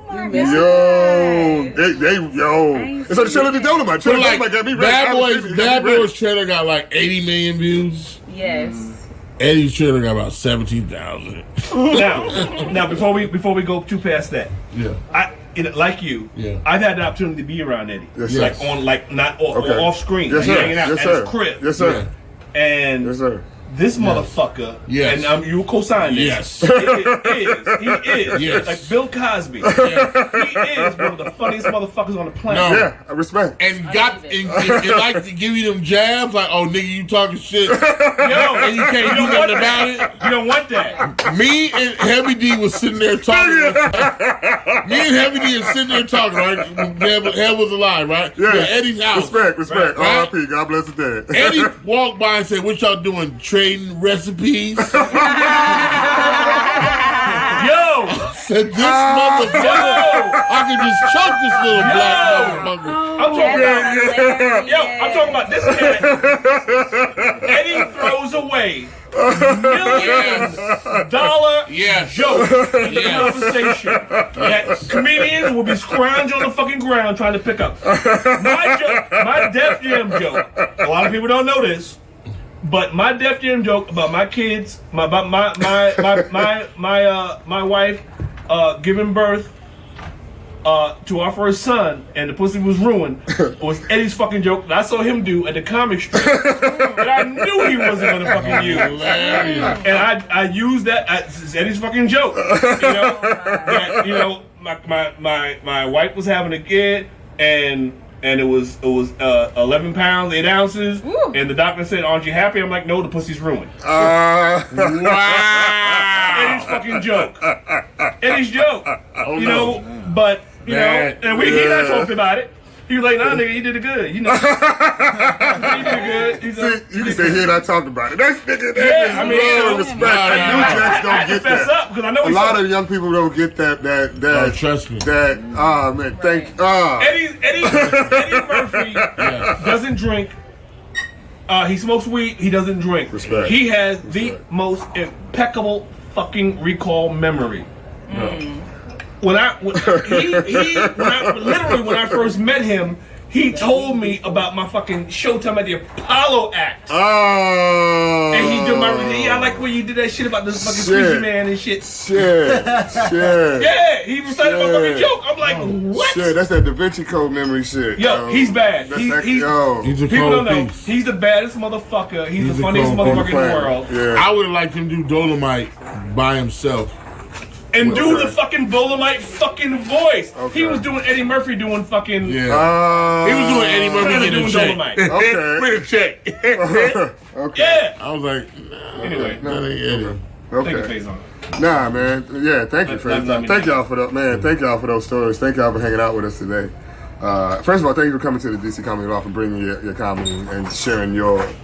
It's on the trailer to Dolomite. So Trailer like, Dolomite got me ready. Bad I was Boys trailer got like 80 million views. Yes. Eddie's trailer got about 17,000. Now, before we go too past that, Yeah. like you, I've had the opportunity to be around Eddie, Yes. not off screen, Yes, sir. hanging out Yes, at sir. his crib, Yes, sir. and Yes, sir. this motherfucker, Yes. and you will co-sign this. Yes. He is Yes. like Bill Cosby. He is one of the funniest motherfuckers on the planet. No. Yeah, I respect. And like to give you them jabs, like, oh, nigga, you talking shit. Yo, And you can't do nothing about it. You don't want that. Me and Heavy D was sitting there talking. Me and Heavy D is sitting there talking, right? Head was alive, right? Yeah. Eddie's house. Respect. Right. R.I.P. God bless the dead. Eddie walked by and said, what y'all doing? Trading recipes? Yo, Said this motherfucker, I can just choke this little black motherfucker. I'm talking about this cat. Eddie throws away $million jokes in the conversation that comedians will be scrounging on the fucking ground trying to pick up. My Def Jam joke. A lot of people don't know this, but my Def Jam joke about my kids, my wife giving birth to our first son, and the pussy was ruined, was Eddie's fucking joke that I saw him do at the comic strip that I knew he wasn't gonna fucking use. And I used that as Eddie's fucking joke. My wife was having a kid, and it was 11 pounds, 8 ounces. Woo. And the doctor said, aren't you happy? I'm like, no, the pussy's ruined. Wow. Eddie's fucking joke. Eddie's joke. But he and he and I talked about it. He was like, nah, nigga, you did it good. You did it good. See, you can say he and I talked about it. That's nigga. Respect. I New get cats don't get that. up because I know A lot of young people don't get that. Oh, trust me. Man, Eddie Murphy doesn't drink. He smokes weed. He doesn't drink. Respect. He has the most impeccable fucking recall memory. When I first met him, He told me about my fucking Showtime at the Apollo act. Oh. And he did my I like when you did that shit about this fucking crazy man and shit. Shit. Yeah, he recited my fucking joke. I'm like, what? Shit, that's that Da Vinci Code memory shit. Yo, he's bad. He's a people don't know. He's the baddest motherfucker. He's the funniest motherfucker in the world. Yeah. I would have liked him to do Dolomite by himself. And do the fucking Dolomite fucking voice. Okay. He was doing Eddie Murphy doing fucking. Yeah. He was doing Eddie Murphy doing Dolomite. Okay. With a check. Okay. Yeah. I was like, Anyway. that ain't Eddie. Okay. Thank you, Faizon. Nah, man. Yeah, thank you, Let Faizon. me Thank know. y'all for that, man. Thank y'all for those stories. Thank y'all for hanging out with us today. First of all, thank you for coming to the DC Comedy Loft and bringing your comedy and sharing you with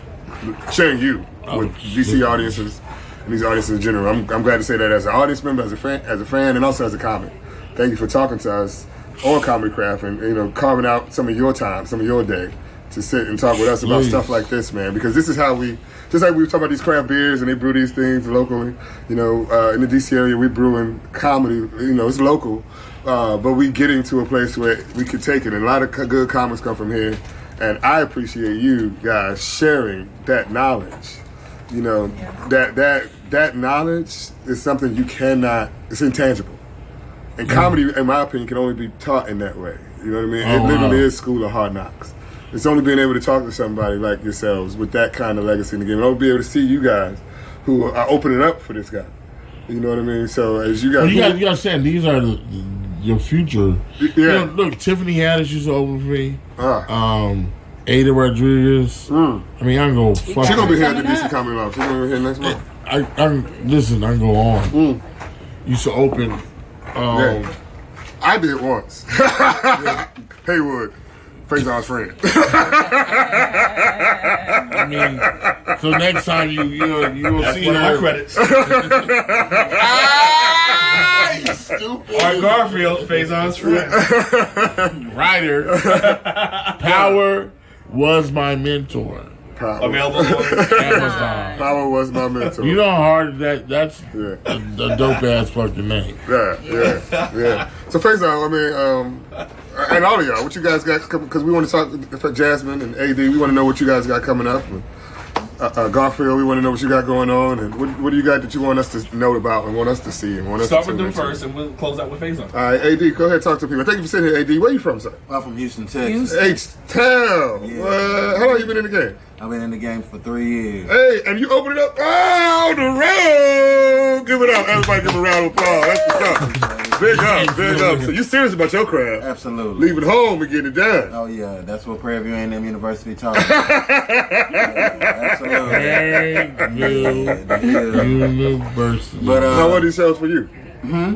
DC audiences and these audiences in general. I'm glad to say that as an audience member, as a fan, and also as a comic. Thank you for talking to us on Comedy Craft and carving out some of your time, some of your day to sit and talk with us about stuff like this, man. Because this is how we, just like we were talking about these craft beers and they brew these things locally. In the DC area, we brewing comedy. It's local, but we getting to a place where we could take it. And a lot of good comics come from here, and I appreciate you guys sharing that knowledge. That knowledge is something you cannot. It's intangible. And comedy, in my opinion, can only be taught in that way. You know what I mean? It literally is school of hard knocks. It's only being able to talk to somebody like yourselves with that kind of legacy in the game. And only be able to see you guys who are opening up for this guy. You know what I mean? So as you guys... You got to understand, these are your future. Yeah. Look, Tiffany Haddish used to open for me. Ada Rodriguez. I mean, I can go... She's going to be here at the DC Comedy Lounge. She's going to be here next month. I can go on. Used to open... I did once. Haywood. Faizon's friend. I mean, so next time you'll see One of my her. credits. You stupid. Art Garfield, Faizon's friend. Writer. Power was my mentor. Available on Amazon. Power was my mentor. You know how hard that's a dope ass fucking name. Yeah. So Faizon, and all of y'all, what you guys got? Because we want to talk for Jazmyn and AD. We want to know what you guys got coming up. Garfield, we want to know what you got going on, and what do you got that you want us to know about and want us to see and want us Start to with them into? first, and we'll close out with Faizon. All right, AD, go ahead, talk to people. Thank you for sitting here, AD. Where you from, sir? I'm from Houston, Texas. H-Town. Yeah. How long you been in the game? I've been in the game for 3 years. Hey, and you open it up. Oh, the round. Give it up. Everybody give a round of applause. That's what's up. Big up. So you serious about your craft? Absolutely. Leaving home and getting it done. Oh, yeah. That's what Prairie View A&M University taught me. Absolutely. University. But, how were these shows for you?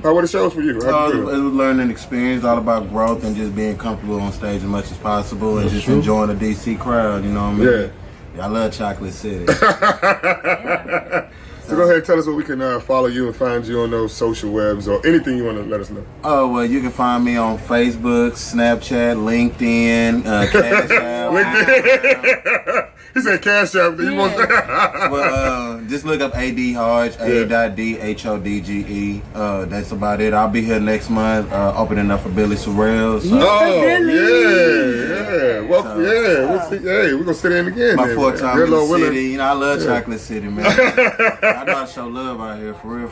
How were the shows for you? It was a learning experience, all about growth and just being comfortable on stage as much as possible and just enjoying the DC crowd, you know what I mean? Yeah. I love Chocolate City. So go ahead and tell us where we can follow you and find you on those social webs or anything you want to let us know. Oh, well, you can find me on Facebook, Snapchat, LinkedIn, Cash App. LinkedIn. He said Cash App. Well, just look up AD Hodge, A.D.H.O.D.G.E. That's about it. I'll be here next month, opening up for Billy Sorrell. So. Oh, yeah. Well, we'll see. Hey, we're going to sit in again. My fourth time in the Willing. city. I love Chocolate City, man. I know how to show love out here, for real.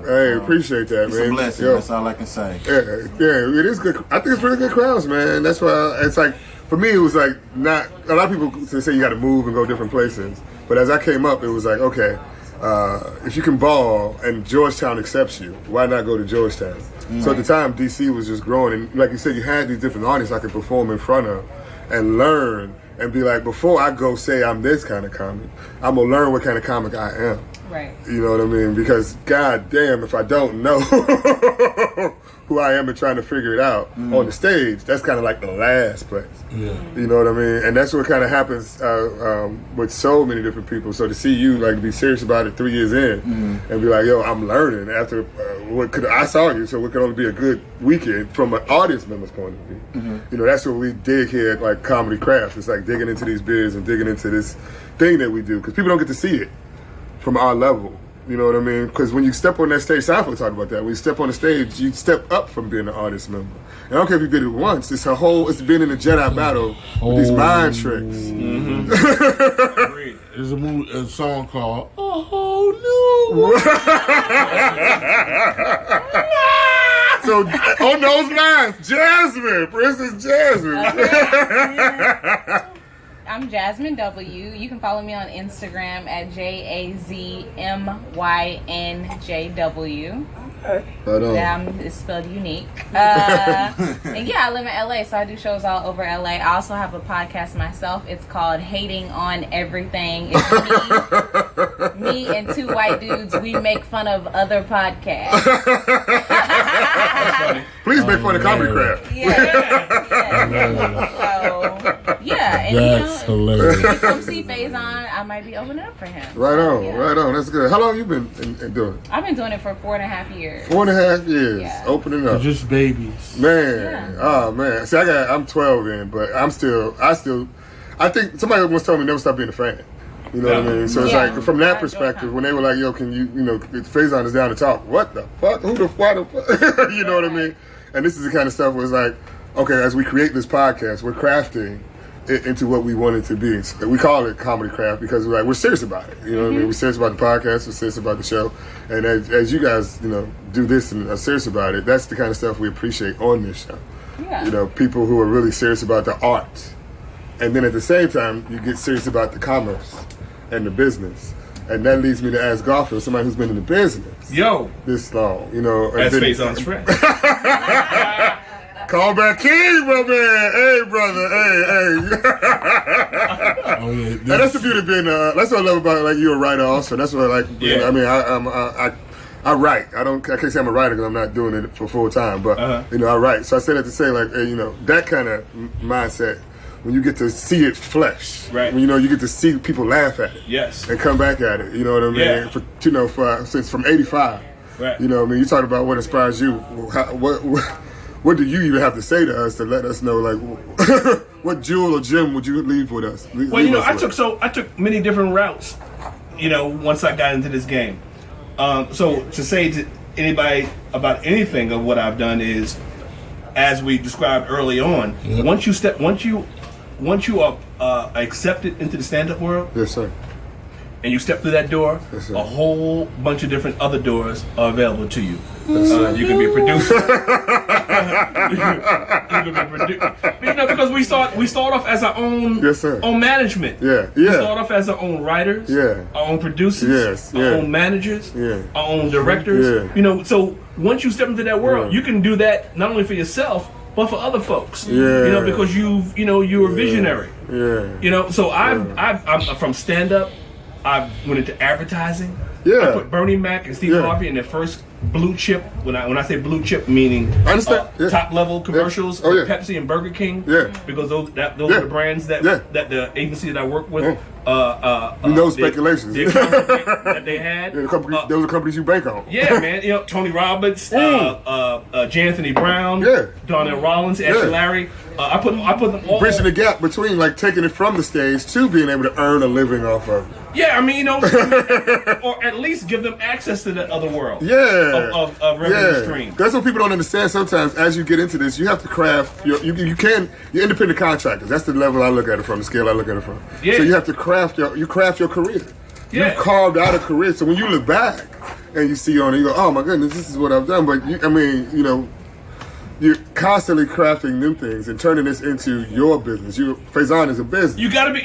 Hey, appreciate that, it's man. It's a blessing. That's all I can say. Yeah, it is good. I think it's really good crowds, man. That's why it's like, for me, it was like not, a lot of people say you got to move and go different places. But as I came up, it was like, okay, if you can ball and Georgetown accepts you, why not go to Georgetown? So at the time, DC was just growing. And like you said, you had these different artists I could perform in front of and learn and be like, before I go say I'm this kind of comic, I'm going to learn what kind of comic I am. Right. You know what I mean? Because god damn, if I don't know who I am and trying to figure it out on the stage, that's kind of like the last place. Yeah. You know what I mean? And that's what kind of happens with so many different people. So to see you like be serious about it 3 years in and be like, yo, I'm learning after I saw you, so what could only be a good weekend from an audience member's point of view. You know, that's what we dig here at like Comedy Crafts. It's like digging into these beers and digging into this thing that we do because people don't get to see it from our level. You know what I mean? Because when you step on that stage, Seinfeld talked about that. When you step on the stage, you step up from being an artist member. And I don't care if you did it once. It's been in a Jedi battle with these mind tricks. Mm-hmm. There's a song called A Whole New. So on those lines, Jazmyn, Princess Jazmyn. Okay. I'm Jazmyn W. You can follow me on Instagram at JAZMYNJW. It's spelled unique. And yeah, I live in LA, so I do shows all over LA. I also have a podcast myself. It's called Hating on Everything. It's me and two white dudes. We make fun of other podcasts. Please make fun of Comedy Craft. Yeah, and that's hilarious. If you come see Faizon, I might be opening up for him. Right on. That's good. How long have you been doing it? I've been doing it for 4.5 years. 4.5 years. Yeah. Opening up. Just babies. Man. Oh man. See, I'm 12 in, but I think somebody once told me never stop being a fan. You know what I mean? So it's like, from that perspective, when they were like, yo, can you Faizon is down to talk. What the fuck? Who the fuck? You know what I mean? And this is the kind of stuff where it's like, okay, as we create this podcast, we're crafting it into what we want it to be. So we call it Comedy Craft because we're serious about it. You know what I mean? We're serious about the podcast. We're serious about the show. And as you guys, do this and are serious about it, that's the kind of stuff we appreciate on this show. Yeah. People who are really serious about the art. And then at the same time, you get serious about the commerce and the business. And that leads me to ask Garfield, somebody who's been in the business this long, As Faizon's friend. Call back King, my man. Hey, brother. Hey. And that's the beauty of being. That's what I love about it. Like, you're a writer also. That's what I like. I mean, I write. I can't say I'm a writer because I'm not doing it for full time. But I write. So I say that to say, like, hey, that kind of mindset. When you get to see it flesh, right? When you get to see people laugh at it, yes, and come back at it. You know what I mean? Yeah. Since from '85, right? You know what I mean? You talk about what inspires you. What do you even have to say to us to let us know, like, what jewel or gem would you leave with us? I took many different routes, once I got into this game. So to say to anybody about anything of what I've done is, as we described early on, once you are accepted into the stand-up world, yes, sir, and you step through that door, yes, a whole bunch of different other doors are available to you. You can be a producer. Because we start off as our own, own management. We start off as our own writers, our own producers, our own managers, our own directors. So once you step into that world, you can do that not only for yourself but for other folks. Because you're a visionary. So I'm from stand up. I went into advertising. I put Bernie Mac and Steve Harvey in their first blue chip. When I say blue chip, meaning top level commercials for Pepsi and Burger King. Because those are the brands that the agency that I work with. Speculations that they had. Those are companies you bank on. Yeah, man. Tony Roberts, Janthony Brown, Donnell Rollins, Ashley Larry. I put them all. Bridging the gap between taking it from the stage to being able to earn a living off of it. Yeah, I mean, or at least give them access to that other world. Of revenue stream. That's what people don't understand. Sometimes, as you get into this, you have to craft. You're independent contractors. That's the level I look at it from. The scale I look at it from. So you have to craft your career. You've carved out a career. So when you look back and you see on it, you go, "Oh my goodness, this is what I've done." But you're constantly crafting new things and turning this into your business. Faizon is a business. You gotta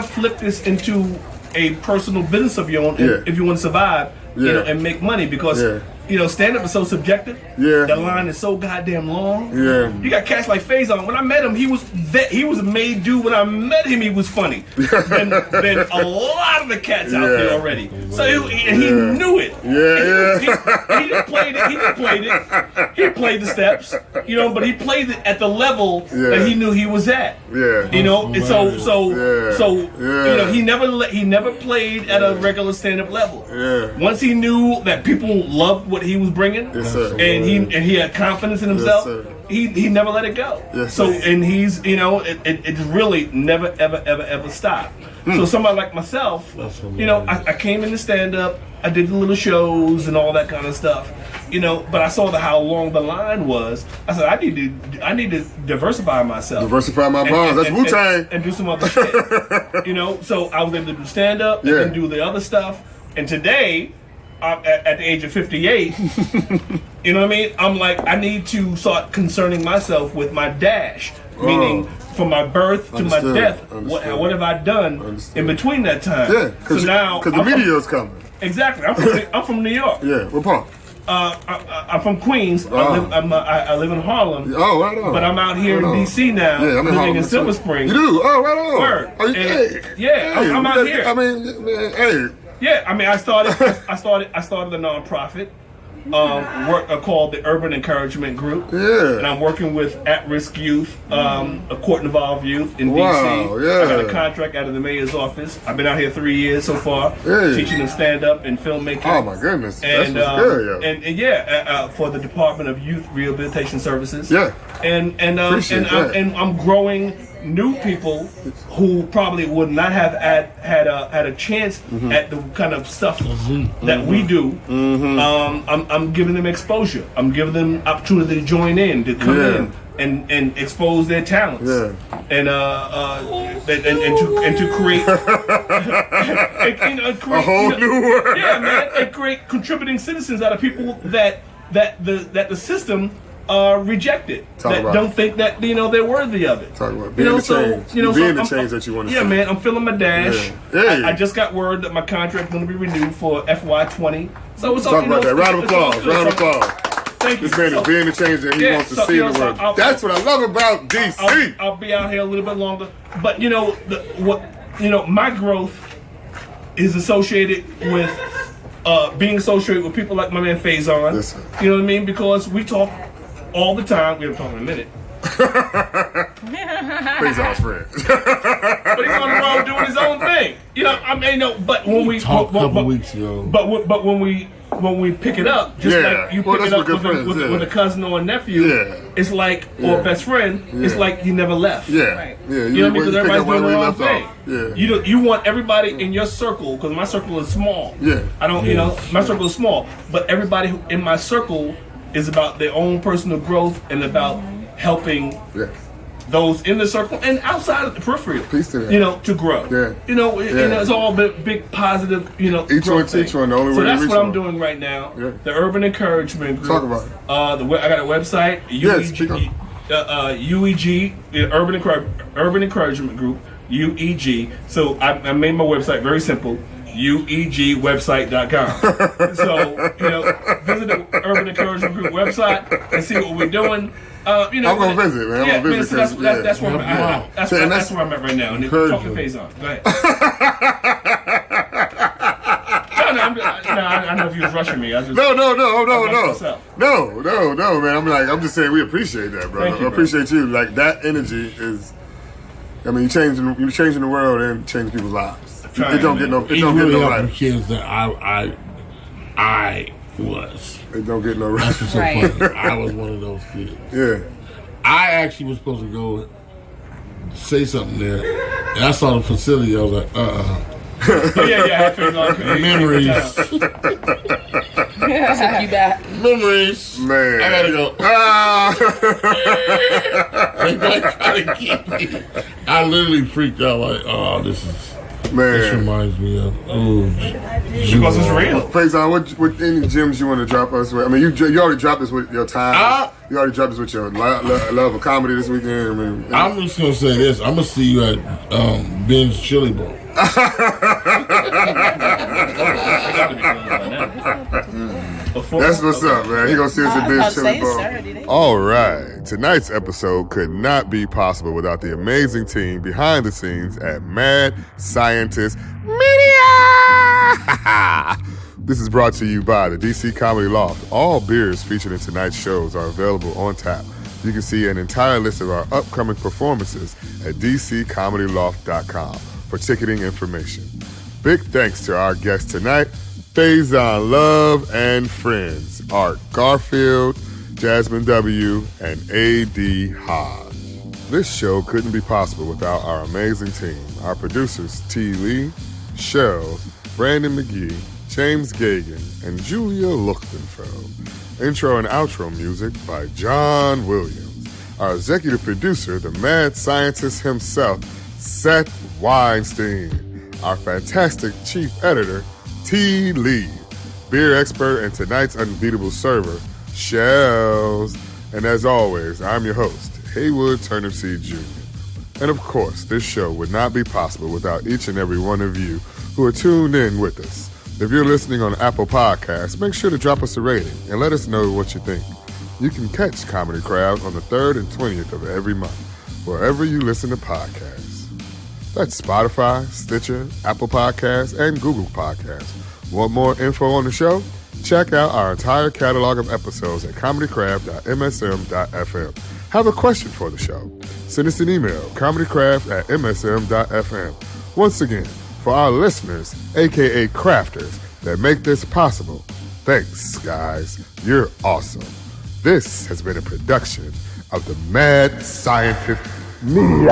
flip this into a personal business of your own if you want to survive, and make money because stand up is so subjective. The line is so goddamn long. You got cats like Faizon. When I met him, he was a made dude. When I met him, he was funny than a lot of the cats out there already. So he knew it. He just played it. He played the steps, but he played it at the level that he knew he was at. He never played at a regular stand-up level. Once he knew that people loved what he was bringing, and he had confidence in himself, he never let it go. Yes, So, sir. and he's, it really never, ever stopped. So somebody like myself, I came into stand-up, I did the little shows and all that kind of stuff, but I saw how long the line was. I said, I need to diversify myself. Diversify my bonds. That's Wu-Tang. And do some other shit. So I was able to do stand-up and then do the other stuff. And today, at the age of 58, you know what I mean? I'm like, I need to start concerning myself with my dash. Meaning, from my birth to my death, what have I done in between that time? Yeah, because the media's coming. Exactly. I'm from New York. Yeah, what part? I'm from Queens. I live in Harlem. Oh, right on. But I'm out here in D.C. now, yeah, I'm in living in Silver Spring. You do? Oh, right on. Word. Oh, I'm out here. I mean, man, hey. Yeah, I mean, I started a nonprofit called the Urban Encouragement Group. Yeah. And I'm working with at-risk youth, court-involved youth in D.C. Yeah. I got a contract out of the mayor's office. I've been out here 3 years so far, teaching them stand-up and filmmaking. Oh, my goodness. And, that's good, for the Department of Youth Rehabilitation Services. Yeah. And I'm growing new people who probably would not have had a chance at the kind of stuff that we do. I'm giving them exposure. I'm giving them opportunity to join in, to come in and expose their talents. Yeah. And to create, a whole new world. Yeah, man, and create contributing citizens out of people that the system rejected, don't think that they're worthy of it. Talk about being the change. Being the change that you want to see. Yeah, man, I'm feeling my dash. Yeah. I just got word that my contract is going to be renewed for FY20. So it's talk about that. Round of applause. Round of applause. Thank you. This man is being the change that he wants to see in the world. That's what I love about DC. I'll be out here a little bit longer, but my growth is associated with being associated with people like my man Faizon. Yes, you know what I mean? Because we talk all the time. We haven't talked in a minute. Faizon's friend. But he's on the road doing his own thing. But when we talked a couple weeks ago. But when we pick it up, just like you pick it up with a cousin or a nephew, it's like, or a best friend, it's like you never left. Yeah. Right. Yeah. You know what I mean? Because everybody's doing their own thing. Yeah. You want everybody in your circle, because my circle is small. Yeah. I don't, my circle is small, but everybody in my circle is about their own personal growth and about helping those in the circle and outside of the periphery, to grow. Yeah. And it's all big positive, each one teach one. The only way that's what I'm doing right now. Yeah. The Urban Encouragement Group. Talk about it. I got a website, UEG, Urban Encouragement Group, UEG. So I made my website very simple. UEGwebsite.com. So, visit the Urban Encouragement Group website and see what we're doing. I'm gonna visit, man. I'm gonna visit. So that's where I'm at. That's where I'm at right now. And talking Faizon. Go ahead. I know if you was rushing me. No, man. I'm just saying we appreciate that, brother. I appreciate you. Like that energy is. I mean, you're changing the world and changing people's lives. It don't get no right. Kids that I was. It don't get no right. That's what's so funny. I was one of those kids. Yeah. I actually was supposed to go say something there, and I saw the facility. I was like, I figured memories. Took you back. Memories. Man. I gotta go. I literally freaked out like, this reminds me of because it's real. Faizon, what any gems you want to drop us with? I mean, you already dropped us with your time. You already dropped us with your love of comedy this weekend. I'm just gonna say this. I'm gonna see you at Ben's Chili Bowl. That's what's up, man. He gonna see us at Ben's Chili Bowl. All right. Tonight's episode could not be possible without the amazing team behind the scenes at Mad Scientist Media. This is brought to you by the DC Comedy Loft. All beers featured in tonight's shows are available on tap. You can see an entire list of our upcoming performances at dccomedyloft.com for ticketing information. Big thanks to our guests tonight, Faizon Love and friends, Art Garfield, Jazmyn W, and A.D. Hodge. This show couldn't be possible without our amazing team. Our producers, T. Lee, Cheryl, Brandon McGee, James Gagan, and Julia Luchtenfeld. Intro and outro music by John Williams. Our executive producer, the mad scientist himself, Seth Weinstein. Our fantastic chief editor, T. Lee. Beer expert and tonight's unbeatable server, Shells. And as always, I'm your host, Haywood Turnipseed Jr. And of course, this show would not be possible without each and every one of you who are tuned in with us. If you're listening on Apple Podcasts, make sure to drop us a rating and let us know what you think. You can catch Comedy Crowd on the 3rd and 20th of every month, wherever you listen to podcasts. That's Spotify, Stitcher, Apple Podcasts, and Google Podcasts. Want more info on the show? Check out our entire catalog of episodes at comedycraft.msm.fm. Have a question for the show? Send us an email, comedycraft@msm.fm. Once again, for our listeners, aka crafters, that make this possible, thanks, guys. You're awesome. This has been a production of the Mad Scientist Media.